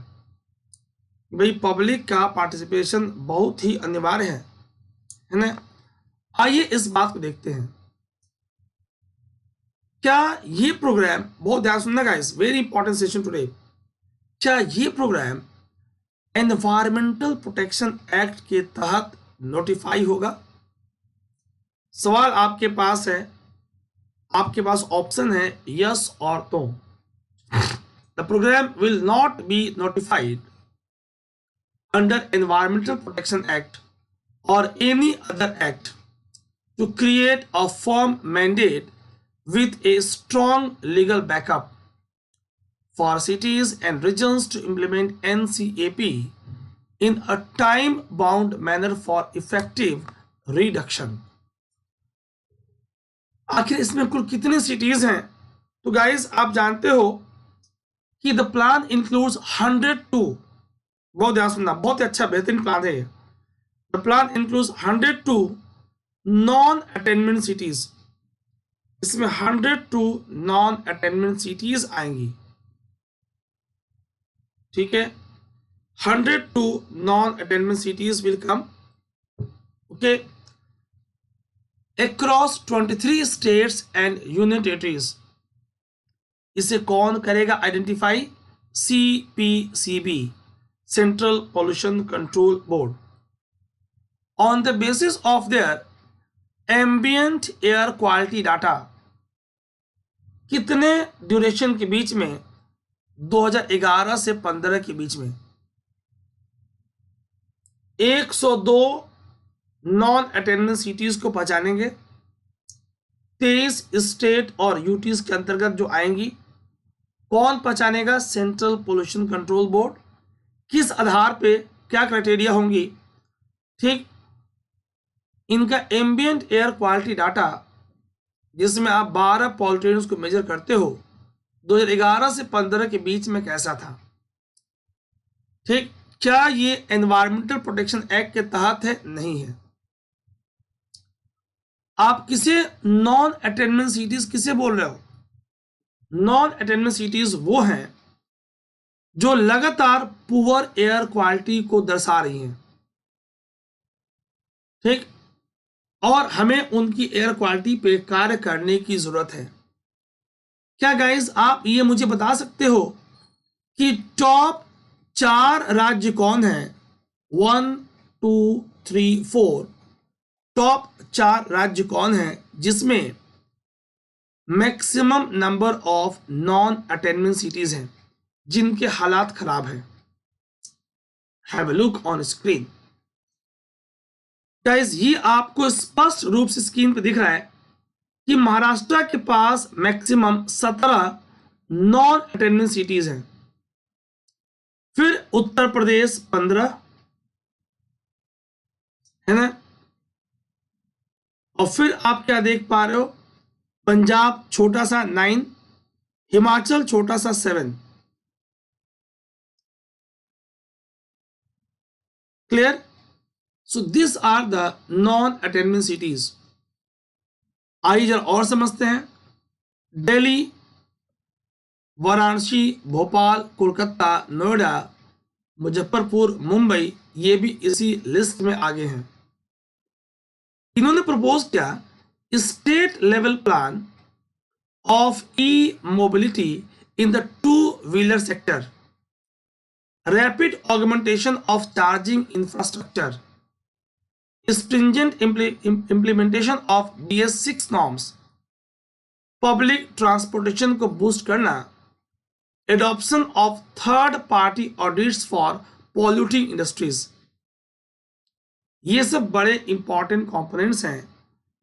भाई, पब्लिक का पार्टिसिपेशन बहुत ही अनिवार्य है ना। आइए इस बात को देखते हैं। क्या ये प्रोग्राम, बहुत ध्यान सुनना guys, very important session today, क्या ये प्रोग्राम एनवायरमेंटल प्रोटेक्शन एक्ट के तहत नोटिफाई होगा? सवाल आपके पास है, आपके पास ऑप्शन है यस और no. The programme will not be notified under Environmental Protection Act or any other act to create a firm mandate with a strong legal backup for cities and regions to implement NCAP in a time-bound manner for effective reduction. आखिर इसमें कुल कितनी cities हैं? तो guys आप जानते हो कि द प्लान इंक्लूड्स 102, बहुत ध्यान सुनना, बहुत ही अच्छा बेहतरीन प्लान है। The plan includes 102 non attainment cities, इसमें 102 नॉन अटेनमेंट सिटीज आएंगी, ठीक है। 102 non attainment cities will come, okay, across 23 states and union territories. इसे कौन करेगा identify? CPCB, central pollution control board, on the basis of their ambient air quality data. कितने duration के बीच में? 2011 से 15 के बीच में 102 नॉन अटेंडेंस सिटीज को पहचानेंगे, 23 स्टेट और यूटीज के अंतर्गत जो आएंगी। कौन पहचानेगा? Central pollution control board. किस आधार पे, क्या क्राइटेरिया होंगी? ठीक, इनका एम्बियंट एयर क्वालिटी डाटा, जिसमें आप 12 पॉल्यूटेंट्स को मेजर करते हो, 2011 से 15 के बीच में कैसा था? ठीक, क्या ये एनवायरमेंटल प्रोटेक्शन एक्ट के तहत है? नहीं है। आप किसे नॉन अटेनमेंट सिटीज किसे बोल रहे हो? नॉन अटेनमेंट सिटीज वो हैं जो लगातार पुअर एयर क्वालिटी को दर्शा रही हैं, ठीक, और हमें उनकी एयर क्वालिटी पे कार्य करने की जरूरत है। क्या गाइस आप ये मुझे बता सकते हो कि टॉप 4 राज्य कौन है? 1 2 3 4, टॉप 4 राज्य कौन है जिसमें maximum number of non attainment cities हैं, जिनके हालात खराब हैं? Have a look on screen. Guys ये आपको स्पष्ट रूप से स्क्रीन पे दिख रहा है कि महाराष्ट्र के पास मैक्सिमम 17 नॉन अटेनमेंट सिटीज हैं, फिर उत्तर प्रदेश 15 है ना, और फिर आप क्या देख पा रहे हो? पंजाब छोटा सा 9, हिमाचल छोटा सा 7। Clear? So this are the non attainment cities. आइए जरा और समझते हैं। दिल्ली, वाराणसी, भोपाल, कोलकाता, नोएडा, मुजफ्फरपुर, मुंबई, ये भी इसी लिस्ट में आगे हैं। इन्होंने प्रपोज किया state level plan of E mobility in the two-wheeler sector, rapid augmentation of charging infrastructure, stringent implementation of BS6 norms, public transportation को बूस्ट करना, adoption of third party audits for polluting industries, ये सब बड़े important components हैं,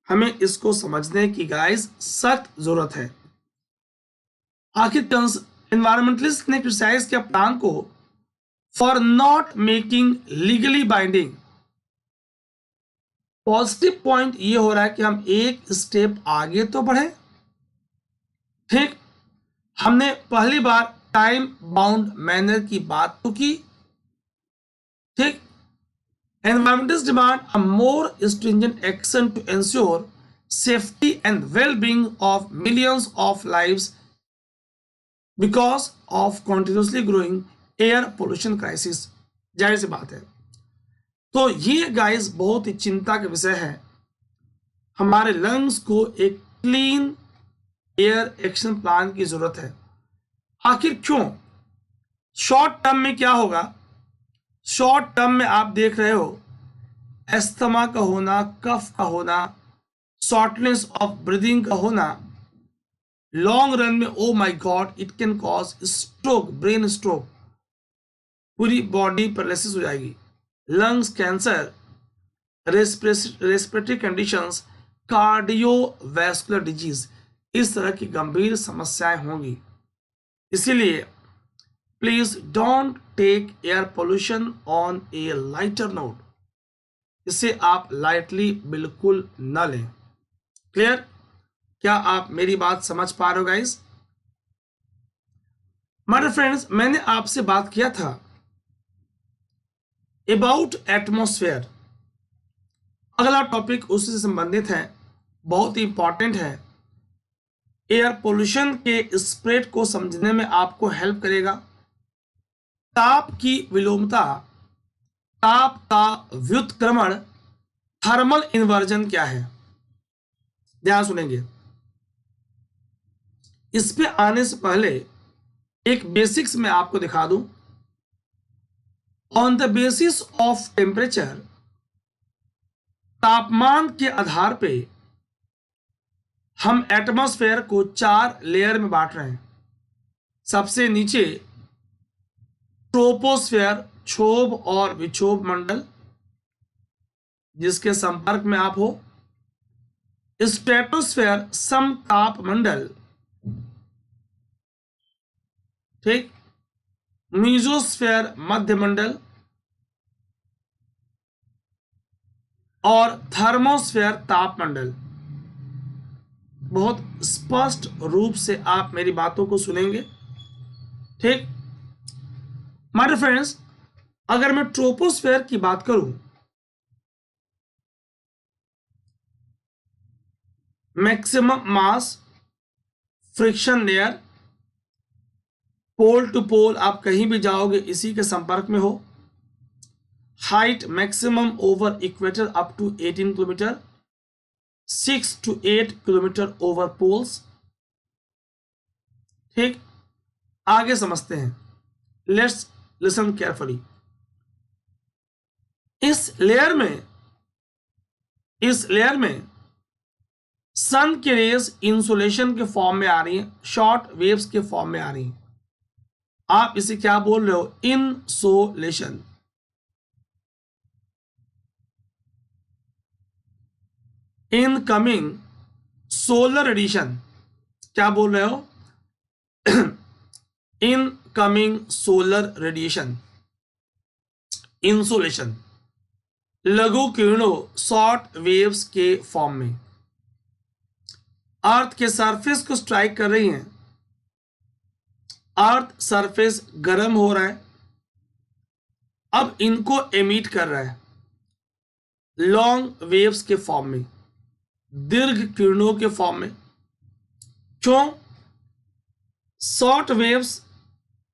हमें इसको समझने की गाइस सख्त जरूरत है। आखिर एनवायरमेंटलिस्ट ने क्रिटिसाइज किया प्लान को for not making legally binding. Positive point ये हो रहा है कि हम एक स्टेप आगे तो बढ़े, ठीक, हमने पहली बार टाइम बाउंड मैनर की बात तो की, ठीक। Environmentalist demand a more stringent action to ensure safety and well-being of millions of lives because of continuously growing air pollution crisis. जाहिर सी बात है, तो ये गाइस बहुत ही चिंता का विषय है। हमारे लंग्स को एक क्लीन एयर एक्शन प्लान की जरूरत है। आखिर क्यों? शॉर्ट टर्म में क्या होगा? शॉर्ट टर्म में आप देख रहे हो एस्थमा का होना, कफ का होना, शॉर्टनेस ऑफ ब्रीदिंग का होना। लॉन्ग रन में oh my god it can cause stroke, brain stroke, पूरी बॉडी पैरालिसिस हो जाएगी, lungs cancer, respiratory conditions, cardiovascular disease, इस तरह की गंभीर समस्याएं होंगी। इसीलिए please don't take air pollution on a lighter note, इसे आप लाइटली बिल्कुल न लें। क्लियर? क्या आप मेरी बात समझ पा रहे हो गाइस? माय फ्रेंड्स, मैंने आपसे बात किया था अबाउट एटमॉस्फेयर। अगला टॉपिक उससे संबंधित है, बहुत ही इंपॉर्टेंट है। एयर पोल्यूशन के स्प्रेड को समझने में आपको हेल्प करेगा। ताप की विलोमता, ताप का व्युत्क्रमण, थर्मल इन्वर्जन क्या है, ध्यान सुनेंगे। इस पे आने से पहले एक बेसिक्स में आपको दिखा दूं। On the basis of temperature, तापमान के आधार पे हम एटमॉस्फेयर को 4 लेयर में बांट रहे हैं। सबसे नीचे ट्रोपोस्फेयर, क्षोभ और विक्षोभ मंडल जिसके संपर्क में आप हो। स्ट्रेटोस्फेयर, समताप मंडल, ठीक। मीजोस्फेयर, मध्यमंडल, और थर्मोस्फेयर, तापमंडल। बहुत स्पष्ट रूप से आप मेरी बातों को सुनेंगे, ठीक। माय फ्रेंड्स, अगर मैं ट्रोपोस्फेयर की बात करूं, maximum mass, friction layer, pole to pole आप कहीं भी जाओगे इसी के संपर्क में हो। Height maximum over equator up to 18 kilometre, 6 to 8 kilometre over poles, ठीक। आगे समझते हैं, लेट्स लिसन केयरफुली। इस लेयर में सन की रेज इंसुलेशन के फॉर्म में आ रही है, शॉर्ट वेव्स के फॉर्म में आ रही है। आप इसे क्या बोल रहे हो? इंसोलेशन। इनकमिंग सोलर रेडिएशन, क्या बोल रहे हो? Incoming solar radiation, insolation. लघु किरणों, शॉर्ट वेव्स के फॉर्म में अर्थ के सरफेस को स्ट्राइक कर रही हैं। अर्थ सरफेस गर्म हो रहा है, अब इनको एमिट कर रहा है लॉन्ग वेव्स के फॉर्म में, दीर्घ किरणों के फॉर्म में। क्यों? शॉर्ट वेव्स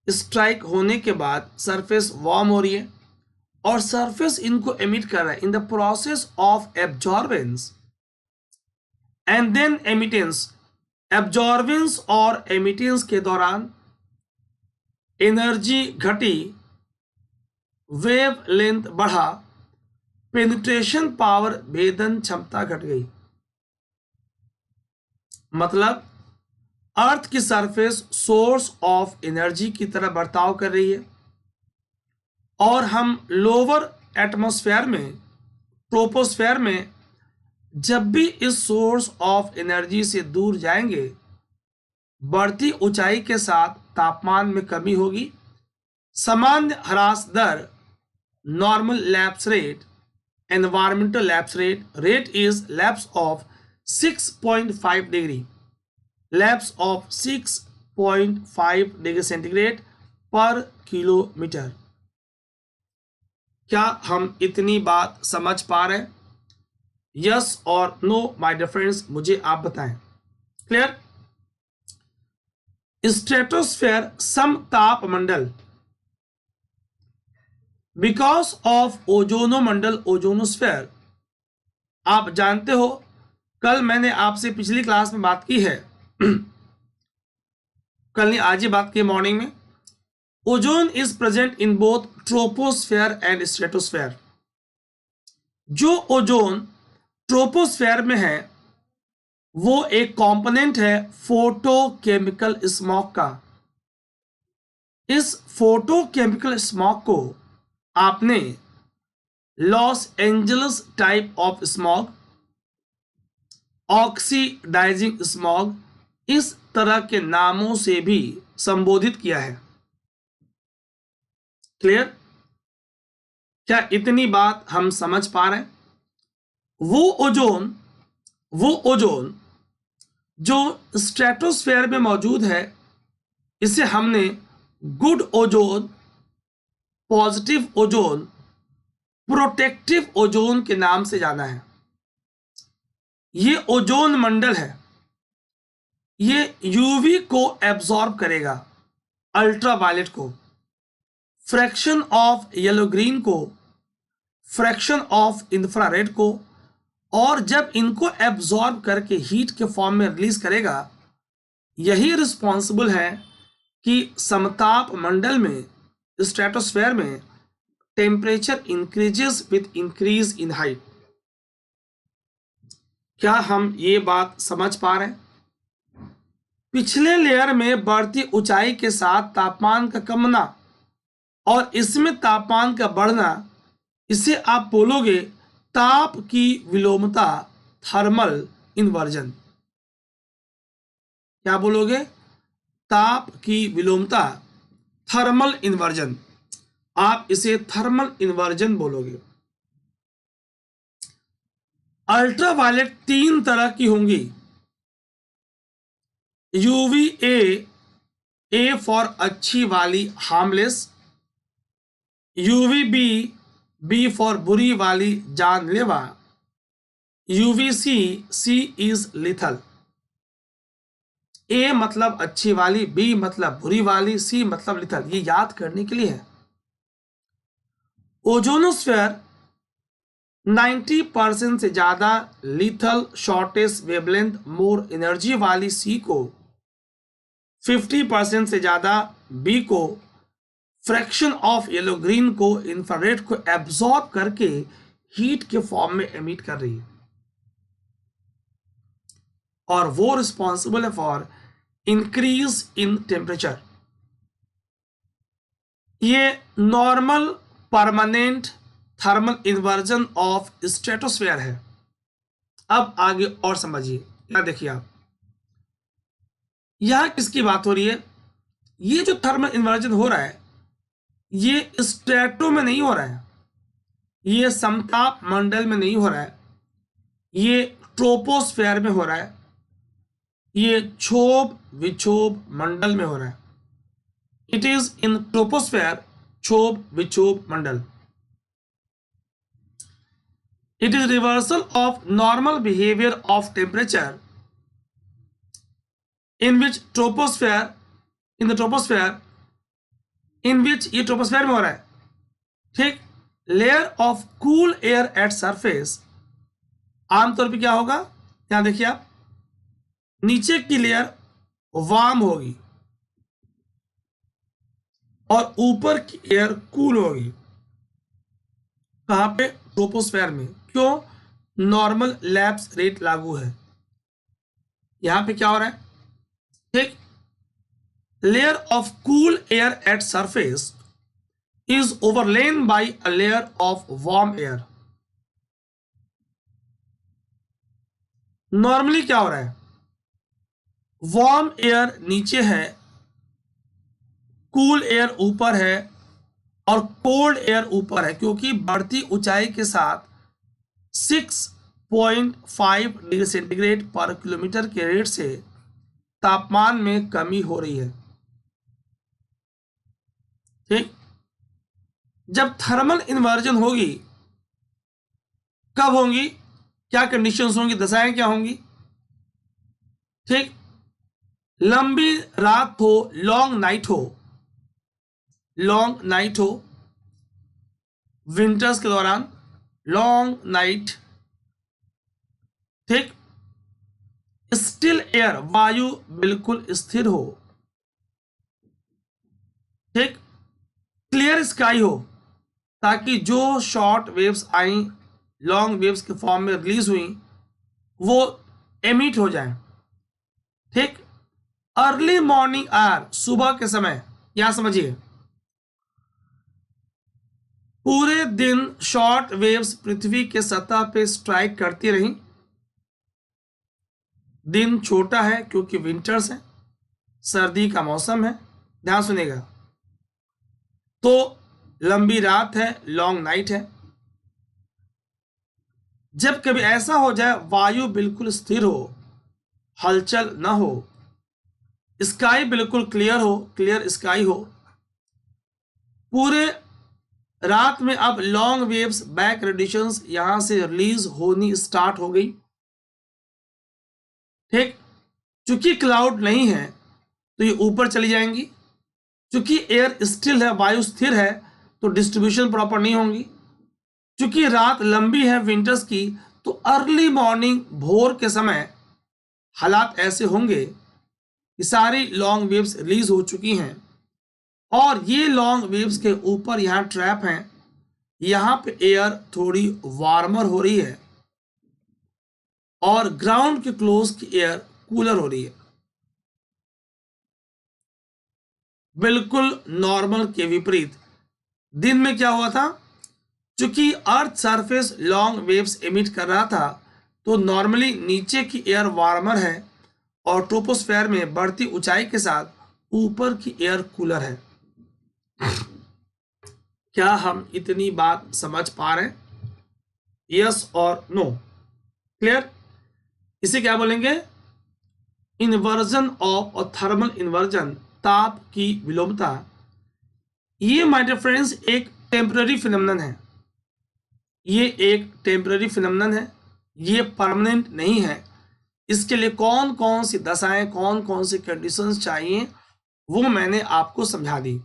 स्ट्राइक होने के बाद सरफेस वार्म हो रही है और सरफेस इनको एमिट कर रहा है in the process of absorbance and then emittance. Absorbance और एमिटेंस के दौरान एनर्जी घटी, वेव लेंथ बढ़ा, पेनिट्रेशन पावर, भेदन क्षमता घट गई। मतलब अर्थ की सरफेस सोर्स ऑफ एनर्जी की तरह बर्ताव कर रही है और हम लोअर एटमॉस्फेयर में, ट्रोपोस्फेयर में जब भी इस सोर्स ऑफ एनर्जी से दूर जाएंगे, बढ़ती ऊंचाई के साथ तापमान में कमी होगी। सामान्य ह्रास दर, normal lapse rate, environmental lapse rate is lapse of 6.5 degree, lapse of 6.5 degree centigrade per kilometre. क्या हम इतनी बात समझ पा रहे हैं? यस और नो माय डियर फ्रेंड्स, मुझे आप बताएं। क्लियर? स्ट्रेटोस्फेयर समतापमंडल, बिकॉज ऑफ ओजोनोमंडल, ओजोनोस्फेयर। आप जानते हो, कल मैंने आपसे पिछली क्लास में बात की है कल नहीं, आज ही बात की मॉर्निंग में। Ozone is present in both troposphere and stratosphere. जो ओजोन ट्रोपोस्फेयर में है वो एक कंपोनेंट है फोटोकेमिकल स्मॉग का। इस फोटोकेमिकल स्मॉग को आपने Los Angeles type of smog, oxidizing smog, इस तरह के नामों से भी संबोधित किया है। क्लियर? क्या इतनी बात हम समझ पा रहे हैं? वो ओजोन जो स्ट्रेटोस्फेयर में मौजूद है, इसे हमने good ozone, positive ozone, protective ozone के नाम से जाना है। ये ओजोन मंडल है, ये यूवी को एब्जॉर्ब करेगा, अल्ट्रावायलेट को, फ्रैक्शन ऑफ येलो ग्रीन को, फ्रैक्शन ऑफ इंफ्रारेड को, और जब इनको एब्जॉर्ब करके हीट के फॉर्म में रिलीज करेगा, यही रिस्पॉन्सिबल है कि समताप मंडल में, स्ट्रेटोस्फेयर में temperature increases with increase in height. क्या हम ये बात समझ पा रहे हैं? पिछले लेयर में बढ़ती ऊंचाई के साथ तापमान का कमना और इसमें तापमान का बढ़ना, इसे आप बोलोगे ताप की विलोमता, थर्मल इन्वर्जन। क्या बोलोगे? ताप की विलोमता, थर्मल इन्वर्जन। आप इसे थर्मल इन्वर्जन बोलोगे। अल्ट्रावायलेट 3 तरह की होंगी। यूवी ए फॉर अच्छी वाली, हार्मलेस। यूवी बी फॉर बुरी वाली, जानलेवा। UV C is lethal. A मतलब अच्छी वाली, बी मतलब बुरी वाली, सी मतलब लिथल। ये याद करने के लिए है। ओजोनोस्फेयर 90% से ज्यादा lethal, shortest wavelength, more energy वाली सी को, 50% से ज्यादा बी को, फ्रैक्शन ऑफ येलो ग्रीन को, इंफ्रारेड को एब्जॉर्ब करके हीट के फॉर्म में एमिट कर रही है, और वो रिस्पॉन्सिबल है फॉर इंक्रीज इन टेम्परेचर। ये normal permanent thermal inversion of stratosphere है। अब आगे और समझिए। क्या देखिए आप, यहां किसकी बात हो रही है? ये जो थर्मल इन्वर्जन हो रहा है, ये स्ट्रेटो में नहीं हो रहा है, ये समताप मंडल में नहीं हो रहा है, ये ट्रोपोस्फेयर में हो रहा है, ये क्षोभ विक्षोभ मंडल में हो रहा है। इट इज इन ट्रोपोस्फेयर, क्षोभ विक्षोभ मंडल। It is reversal of normal behavior of temperature in which troposphere, in the troposphere, in which ये troposphere में हो रहा है, ठीक। Layer of cool air at surface, आमतौर पे क्या होगा, यहां देखिए आप, नीचे की लेयर वार्म होगी और ऊपर की एयर कूल होगी। कहाँ पे? ट्रोपोस्फेयर में। क्यों? नॉर्मल लैप्स रेट लागू है। यहां पे क्या हो रहा है? ठीक, layer of cool air at surface is overlain by a layer of warm air. Normally क्या हो रहा है? वार्म एयर नीचे है, कूल एयर ऊपर है और कोल्ड एयर ऊपर है, क्योंकि बढ़ती ऊंचाई के साथ 6.5 डिग्री सेंटीग्रेड पर किलोमीटर के रेट से तापमान में कमी हो रही है। ठीक, जब थर्मल इन्वर्जन होगी, कब होंगी, क्या कंडीशंस होंगी, दशाएं क्या होंगी? ठीक, लंबी रात हो, लॉन्ग नाइट हो, लॉन्ग नाइट हो, विंटर्स के दौरान लॉन्ग नाइट। ठीक, स्टिल एयर, वायु बिल्कुल स्थिर हो। ठीक, क्लियर स्काई हो, ताकि जो शॉर्ट वेव्स आई, लॉन्ग वेव्स के फॉर्म में रिलीज हुई, वो एमिट हो जाए। ठीक, अर्ली मॉर्निंग आवर, सुबह के समय, यहां समझिए, पूरे दिन शॉर्ट वेव्स पृथ्वी के सतह पे स्ट्राइक करती रही। दिन छोटा है क्योंकि विंटर्स है, सर्दी का मौसम है, ध्यान सुनेगा। तो लंबी रात है, लॉन्ग नाइट है। जब कभी ऐसा हो जाए, वायु बिल्कुल स्थिर हो, हलचल ना हो, स्काई बिल्कुल क्लियर हो, क्लियर स्काई हो, पूरे रात में अब लॉन्ग वेव्स, बैक रेडिएशंस यहां से रिलीज होनी स्टार्ट हो गई। ठीक, चूंकि क्लाउड नहीं है तो ये ऊपर चली जाएंगी, चूंकि एयर स्टिल है, वायु स्थिर है, तो डिस्ट्रीब्यूशन प्रॉपर नहीं होंगी। चूंकि रात लंबी है विंटर्स की, तो अर्ली मॉर्निंग, भोर के समय हालात ऐसे होंगे कि सारी लॉन्ग वेव्स रिलीज हो चुकी हैं और ये लॉन्ग वेव्स के ऊपर यहाँ ट्रैप हैं। यहाँ पे एयर थोड़ी वार्मर हो रही है और ग्राउंड के क्लोज की एयर कूलर हो रही है। बिल्कुल नॉर्मल के विपरीत दिन में क्या हुआ था? चूंकि earth surface long waves emit कर रहा था, तो नॉर्मली नीचे की एयर वार्मर है और ट्रोपोस्फेयर में बढ़ती ऊंचाई के साथ ऊपर की एयर कूलर है। क्या हम इतनी बात समझ पा रहे हैं? यस और नो? क्लियर? इसे क्या बोलेंगे? इन्वर्जन ऑफ और थर्मल इन्वर्जन, ताप की विलोमता। ये माय डियर फ्रेंड्स एक टेम्पररी फिनोमेनन है। ये एक टेम्पररी फिनोमेनन है, ये परमानेंट नहीं है। इसके लिए कौन कौन सी दशाएं, कौन कौन सी कंडीशंस चाहिए, वो मैंने आपको समझा दी।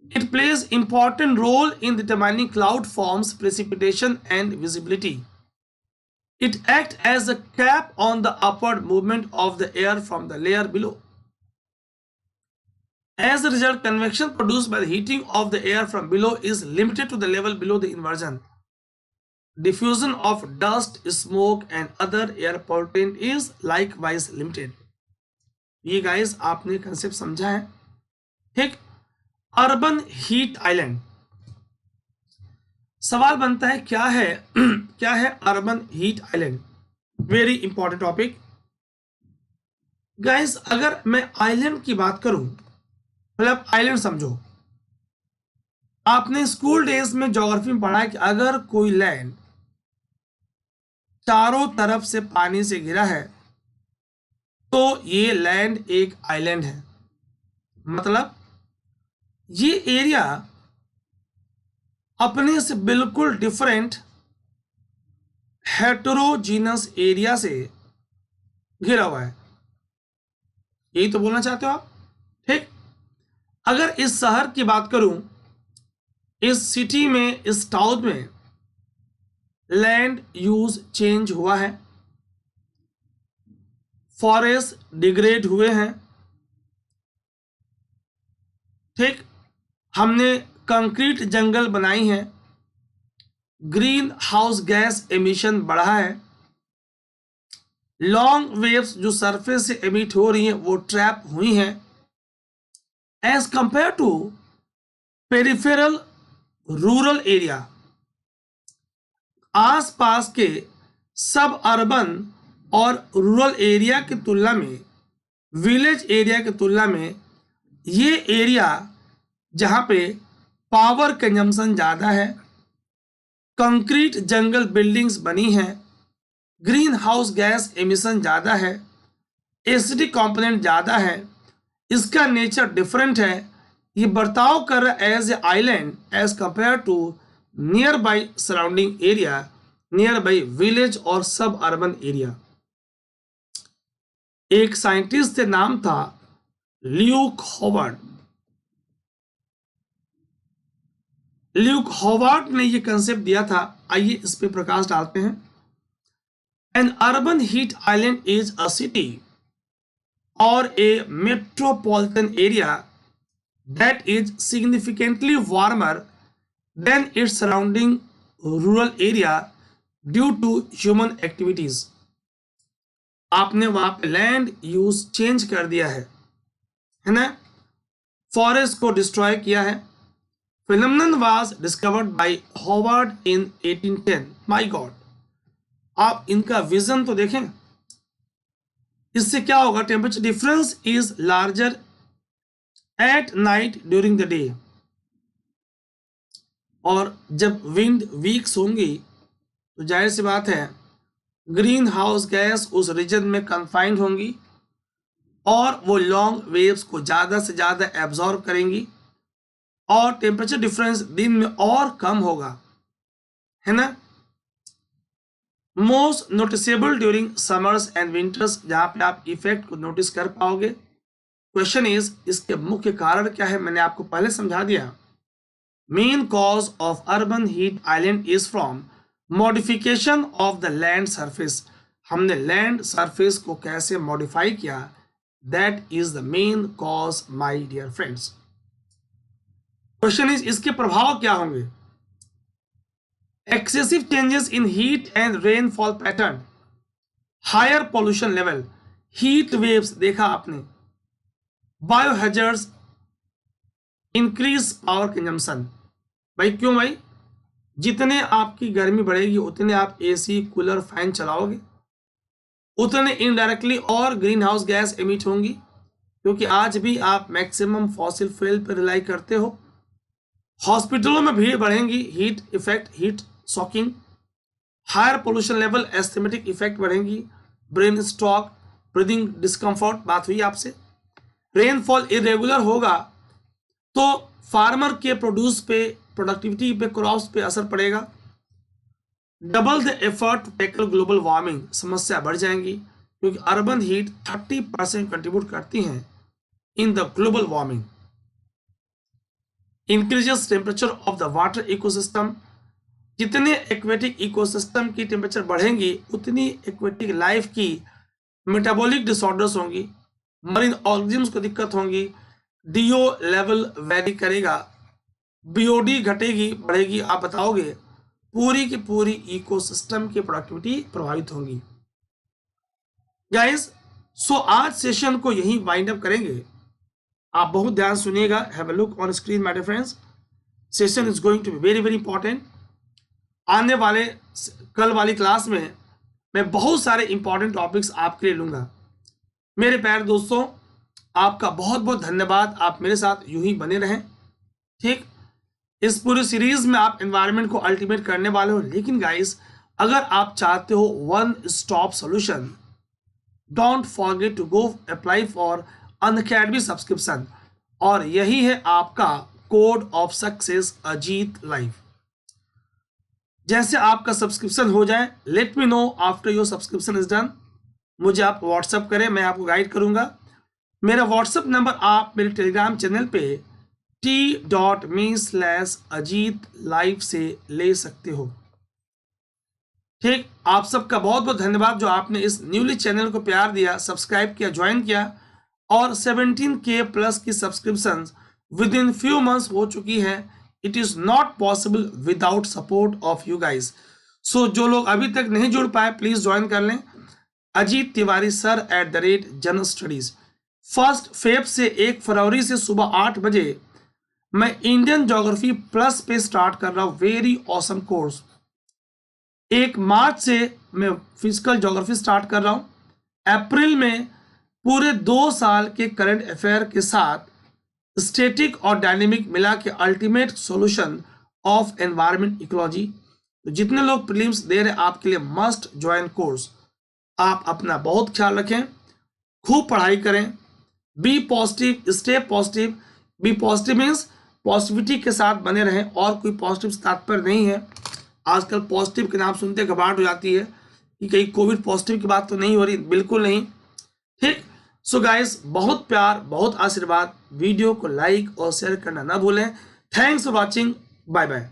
It plays important role in determining cloud forms, precipitation and visibility. It acts as a cap on the upward movement of the air from the layer below. As a result, convection produced by the heating of the air from below is limited to the level below the inversion. Diffusion of dust, smoke and other air pollutant is likewise limited. ये guys आपने concept समझा है? ठीक, urban heat island. सवाल बनता है क्या है क्या है urban heat island? Very important topic guys. अगर मैं आइलैंड की बात करूं, मतलब आइलैंड समझो, आपने स्कूल डेज में ज्योग्राफी में पढ़ा है कि अगर कोई लैंड चारों तरफ से पानी से घिरा है तो ये लैंड एक आइलैंड है। मतलब ये एरिया अपने से बिल्कुल डिफरेंट हेटेरोजीनस एरिया से घिरा हुआ है, यही तो बोलना चाहते हो आप? ठीक, अगर इस शहर की बात करूं, इस सिटी में, इस टाउन में लैंड यूज चेंज हुआ है, फॉरेस्ट डिग्रेड हुए हैं। ठीक, हमने कंक्रीट जंगल बनाई हैं, ग्रीन हाउस गैस एमिशन बढ़ा है, लॉन्ग वेव्स जो सरफेस से एमिट हो रही हैं वो ट्रैप हुई हैं, as compare to peripheral rural area, आसपास के सब अर्बन और रूरल एरिया की तुलना में, विलेज एरिया की तुलना में ये एरिया जहाँ पे पावर कंजम्पशन ज़्यादा है, कंक्रीट जंगल बिल्डिंग्स बनी हैं, ग्रीन हाउस गैस एमिशन ज़्यादा है, एसिडिक कंपोनेंट ज़्यादा है, इसका नेचर डिफरेंट है, ये बर्ताव कर रहा है as a island as compare to nearby surrounding area, nearby village और सब अर्बन एरिया। एक साइंटिस्ट के नाम था ल्यूक हॉवर्ड। ल्यूक हॉवर्ड ने ये कंसेप्ट दिया था, आइए इस पे प्रकाश डालते हैं। An urban heat island is a city or a metropolitan area that is significantly warmer than its surrounding rural area due to human activities। आपने वहां पे लैंड यूज चेंज कर दिया है ना, फॉरेस्ट को डिस्ट्रॉय किया है। Phenomenon was discovered by Howard in 1810। My God, आप इनका विजन तो देखें। इससे क्या होगा, temperature difference is larger at night during the day, और जब विंड वीक्स होंगी तो जाहिर सी बात है ग्रीन हाउस गैस उस रीजन में कन्फाइंड होंगी और वो लॉन्ग वेव्स को ज़्यादा से ज़्यादा एब्जॉर्ब करेंगी और टेम्परेचर डिफरेंस दिन में और कम होगा, है ना। Most noticeable during summers and winters, जहाँ पे आप इफेक्ट को नोटिस कर पाओगे। क्वेश्चन इज, इसके मुख्य कारण क्या है, मैंने आपको पहले समझा दिया। Main cause of urban heat island is from modification of the land surface. हमने लैंड सरफेस को कैसे मॉडिफाई किया, that is the main cause my dear friends. Question is, इसके प्रभाव क्या होंगे। Excessive changes in heat and rainfall pattern, higher pollution level, heat waves देखा आपने, बायोहैजर्ड्स, इंक्रीज पावर कंजम्पशन। भाई क्यों भाई, जितने आपकी गर्मी बढ़ेगी उतने आप एसी कूलर फैन चलाओगे, उतने इनडायरेक्टली और ग्रीन हाउस गैस एमिट होंगी, क्योंकि आज भी आप मैक्सिमम फॉसिल फ्यूल पर रिलाई करते हो। हॉस्पिटलों में भीड़ बढ़ेगी, heat effect, heat shocking, higher pollution level, asthmatic effect बढ़ेंगी, ब्रेन स्ट्रोक, ब्रीदिंग डिस्कम्फर्ट, बात हुई आपसे। रेनफॉल इरेगुलर होगा तो फार्मर के प्रोड्यूस पे, प्रोडक्टिविटी पे, क्रॉप्स पे असर पड़ेगा। Double the effort to tackle global warming, समस्या बढ़ जाएंगी, क्योंकि अर्बन हीट 30% कंट्रीब्यूट करती हैं in the global warming. Increases temperature of the water ecosystem, जितने एक्वेटिक इकोसिस्टम की टेम्परेचर बढ़ेंगी उतनी एक्वेटिक लाइफ की मेटाबॉलिक डिसऑर्डर्स होंगी, मरीन ऑर्गेनिम्स को दिक्कत होंगी, डीओ लेवल वेरी करेगा, बीओडी घटेगी, बढ़ेगी, आप बताओगे, पूरी की पूरी इकोसिस्टम की प्रोडक्टिविटी प्रभावित होंगी। गाइस, सो आज सेशन को यहीं वाइंड अप करेंगे। आप बहुत ध्यान सुनिएगा, have a look on screen my dear friends, session is going to be very very important. आने वाले कल वाली क्लास में मैं बहुत सारे इंपॉर्टेंट टॉपिक्स आपके लिए लूंगा। मेरे प्यारे दोस्तों, आपका बहुत बहुत धन्यवाद, आप मेरे साथ यूं ही बने रहें, ठीक। इस पूरी सीरीज में आप एनवायरनमेंट को अल्टीमेट करने वाले हो, लेकिन गाइस अगर आप चाहते हो one stop solution, don't forget to go apply for Unacademy subscription, और यही है आपका code of success, Ajeet life. जैसे आपका सब्सक्रिप्शन हो जाए, let me know after your subscription is done, मुझे आप व्हाट्सअप करें, मैं आपको गाइड करूंगा। मेरा व्हाट्सअप नंबर आप मेरे टेलीग्राम चैनल पे t.me/अजीत लाइव से ले सकते हो, ठीक। आप सबका बहुत बहुत धन्यवाद जो आपने इस न्यूली चैनल को प्यार दिया, सब्सक्राइब किया, ज्वाइन किया, और 17K प्लस की subscription within few months हो चुकी है। It is not possible without support of you guys. So जो लोग अभी तक नहीं जुड़ पाए प्लीज ज्वाइन कर लें Ajit Tiwari sir @general studies. 1 Feb से 1 फरवरी से सुबह 8 बजे मैं इंडियन ज्योग्राफी प्लस पे स्टार्ट कर रहा हूं, वेरी ऑसम कोर्स। 1 मार्च से मैं फिजिकल ज्योग्राफी स्टार्ट कर रहा हूं। अप्रैल में पूरे 2 साल के करंट अफेयर के साथ स्टैटिक और डायनेमिक मिला के ultimate solution of environment ecology. तो जितने लोग प्रीलिम्स दे रहे हैं आपके लिए मस्ट ज्वाइन कोर्स। आप अपना बहुत ख्याल रखें, खूब पढ़ाई करें, be positive, stay positive. Be positive means positivity के साथ बने रहें, और कोई पॉजिटिव तात्पर्य नहीं है। आजकल पॉजिटिव के नाम सुनते घबराहट हो जाती है कि कहीं कोविड पॉजिटिव की बात तो नहीं हो रही, बिल्कुल नहीं। ठीक। सो गाइस, बहुत प्यार, बहुत आशीर्वाद। वीडियो को लाइक और शेयर करना ना भूलें। Thanks for watching, bye bye.